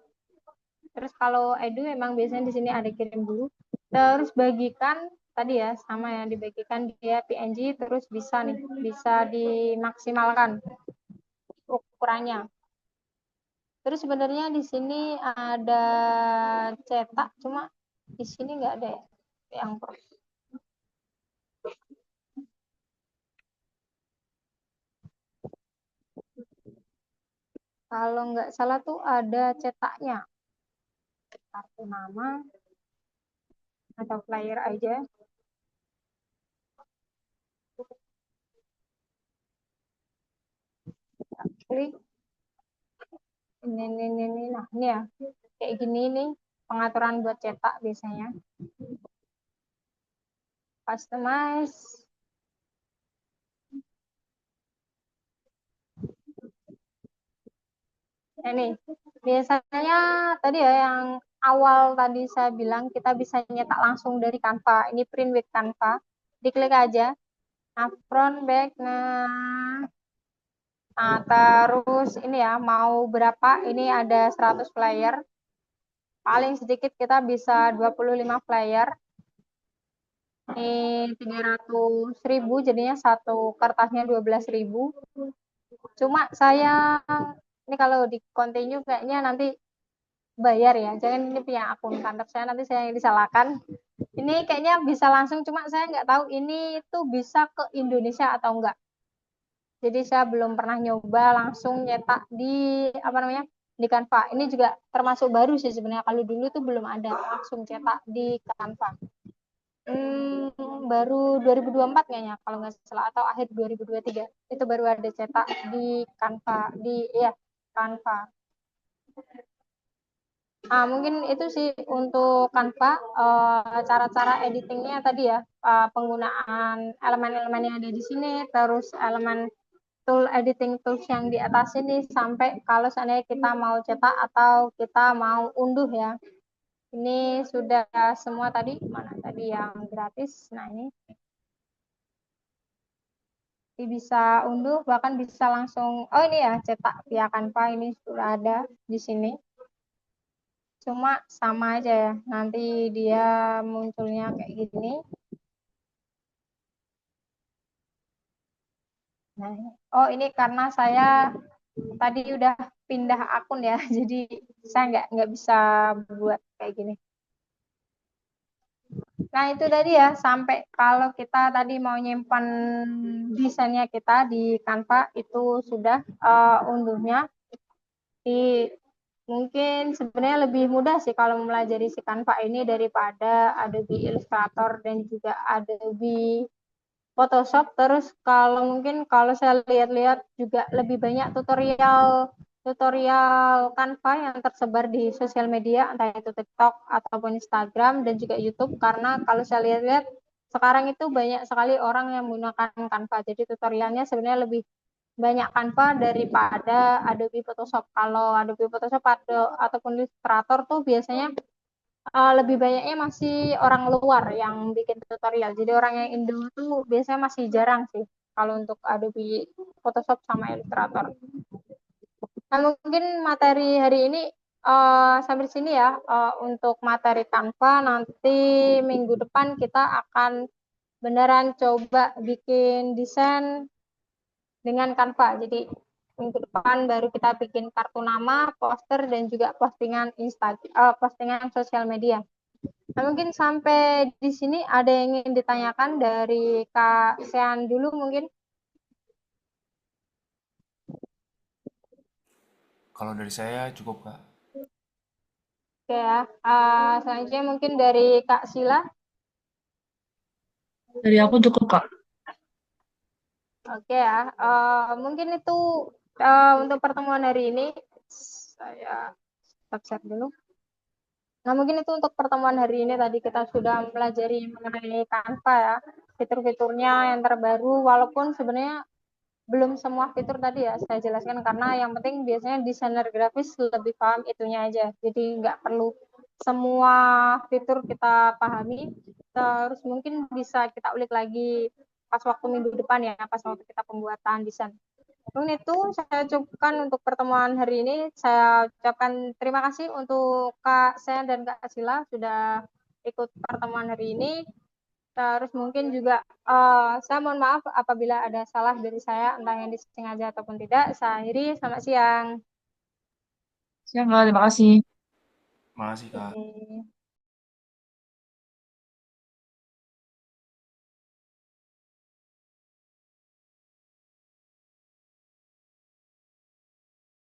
Terus kalau Edu memang biasanya di sini ada kirim dulu. Terus bagikan tadi ya, sama ya, dibagikan dia PNG, terus bisa nih, bisa dimaksimalkan ukurannya. Terus sebenarnya di sini ada cetak, cuma di sini nggak ada ya yang pro. Kalau nggak salah tuh ada cetaknya, kartu nama atau flyer aja. Klik ini. Nah, ini ya, kayak gini nih pengaturan buat cetak biasanya. Customize. Ini biasanya tadi ya yang awal tadi saya bilang kita bisa nyetak langsung dari Canva. Ini print with Canva. Diklik aja. Nah, front back. Nah, terus ini ya mau berapa? Ini ada 100 flyer. Paling sedikit kita bisa 25 flyer. Ini 300.000, jadinya satu kertasnya 12.000. Cuma saya ini kalau di continue kayaknya nanti bayar ya. Jangan ini punya akun kantor saya, nanti saya yang disalahkan. Ini kayaknya bisa langsung, cuma saya nggak tahu ini tuh bisa ke Indonesia atau enggak. Jadi saya belum pernah nyoba langsung nyetak di apa namanya di Canva. Ini juga termasuk baru sih sebenarnya. Kalau dulu tuh belum ada langsung cetak di Canva. Baru 2024 kayaknya kalau nggak salah atau akhir 2023 itu baru ada cetak di Canva di ya Canva. Mungkin itu sih untuk Canva, cara-cara editingnya tadi ya, penggunaan elemen-elemen yang ada di sini, terus elemen tool editing tools yang di atas ini, sampai kalau seandainya kita mau cetak atau kita mau unduh ya. Ini sudah semua tadi, mana tadi yang gratis. Nah, ini bisa unduh, bahkan bisa langsung, oh ini ya, cetak via Canva, ini sudah ada di sini. Cuma sama aja ya, nanti dia munculnya kayak gini. Nah, oh ini karena saya tadi udah pindah akun ya, jadi saya nggak bisa buat kayak gini. Nah itu tadi ya, sampai kalau kita tadi mau nyimpan desainnya kita di Canva itu sudah unduhnya di mungkin sebenarnya lebih mudah sih kalau mempelajari si Canva ini daripada Adobe Illustrator dan juga Adobe Photoshop. Terus kalau mungkin kalau saya lihat-lihat juga lebih banyak tutorial tutorial Canva yang tersebar di sosial media, entah itu TikTok ataupun Instagram dan juga YouTube. Karena kalau saya lihat-lihat sekarang itu banyak sekali orang yang menggunakan Canva. Jadi tutorialnya sebenarnya lebih banyak Canva daripada Adobe Photoshop. Kalau Adobe Photoshop ataupun Illustrator tuh biasanya lebih banyaknya masih orang luar yang bikin tutorial. Jadi orang yang Indo tuh biasanya masih jarang sih kalau untuk Adobe Photoshop sama Illustrator. Nah, mungkin materi hari ini sampai sini ya, untuk materi Canva. Nanti minggu depan kita akan beneran coba bikin desain dengan Canva. Jadi minggu depan baru kita bikin kartu nama, poster dan juga postingan Instagram, postingan sosial media. Nah, mungkin sampai di sini ada yang ingin ditanyakan dari Kak Sean dulu mungkin. Kalau dari saya cukup, Kak. Oke ya. Selanjutnya mungkin dari Kak Sila. Dari aku cukup, Kak. Oke ya. Mungkin itu untuk pertemuan hari ini. Saya stop dulu. Nah, mungkin itu untuk pertemuan hari ini. Tadi kita sudah mempelajari mengenai Canva ya. Fitur-fiturnya yang terbaru. Walaupun sebenarnya belum semua fitur tadi ya saya jelaskan, karena yang penting biasanya desainer grafis lebih paham itunya aja. Jadi nggak perlu semua fitur kita pahami. Terus mungkin bisa kita ulik lagi pas waktu minggu depan ya, pas waktu kita pembuatan desain. Mungkin itu saya cukupkan untuk pertemuan hari ini. Saya ucapkan terima kasih untuk Kak Sen dan Kak Sila sudah ikut pertemuan hari ini. Terus mungkin juga saya mohon maaf apabila ada salah dari saya, entah yang disengaja ataupun tidak. Saya akhiri, selamat siang. Siang, Kak. Terima kasih. Makasih, Kak. Oke.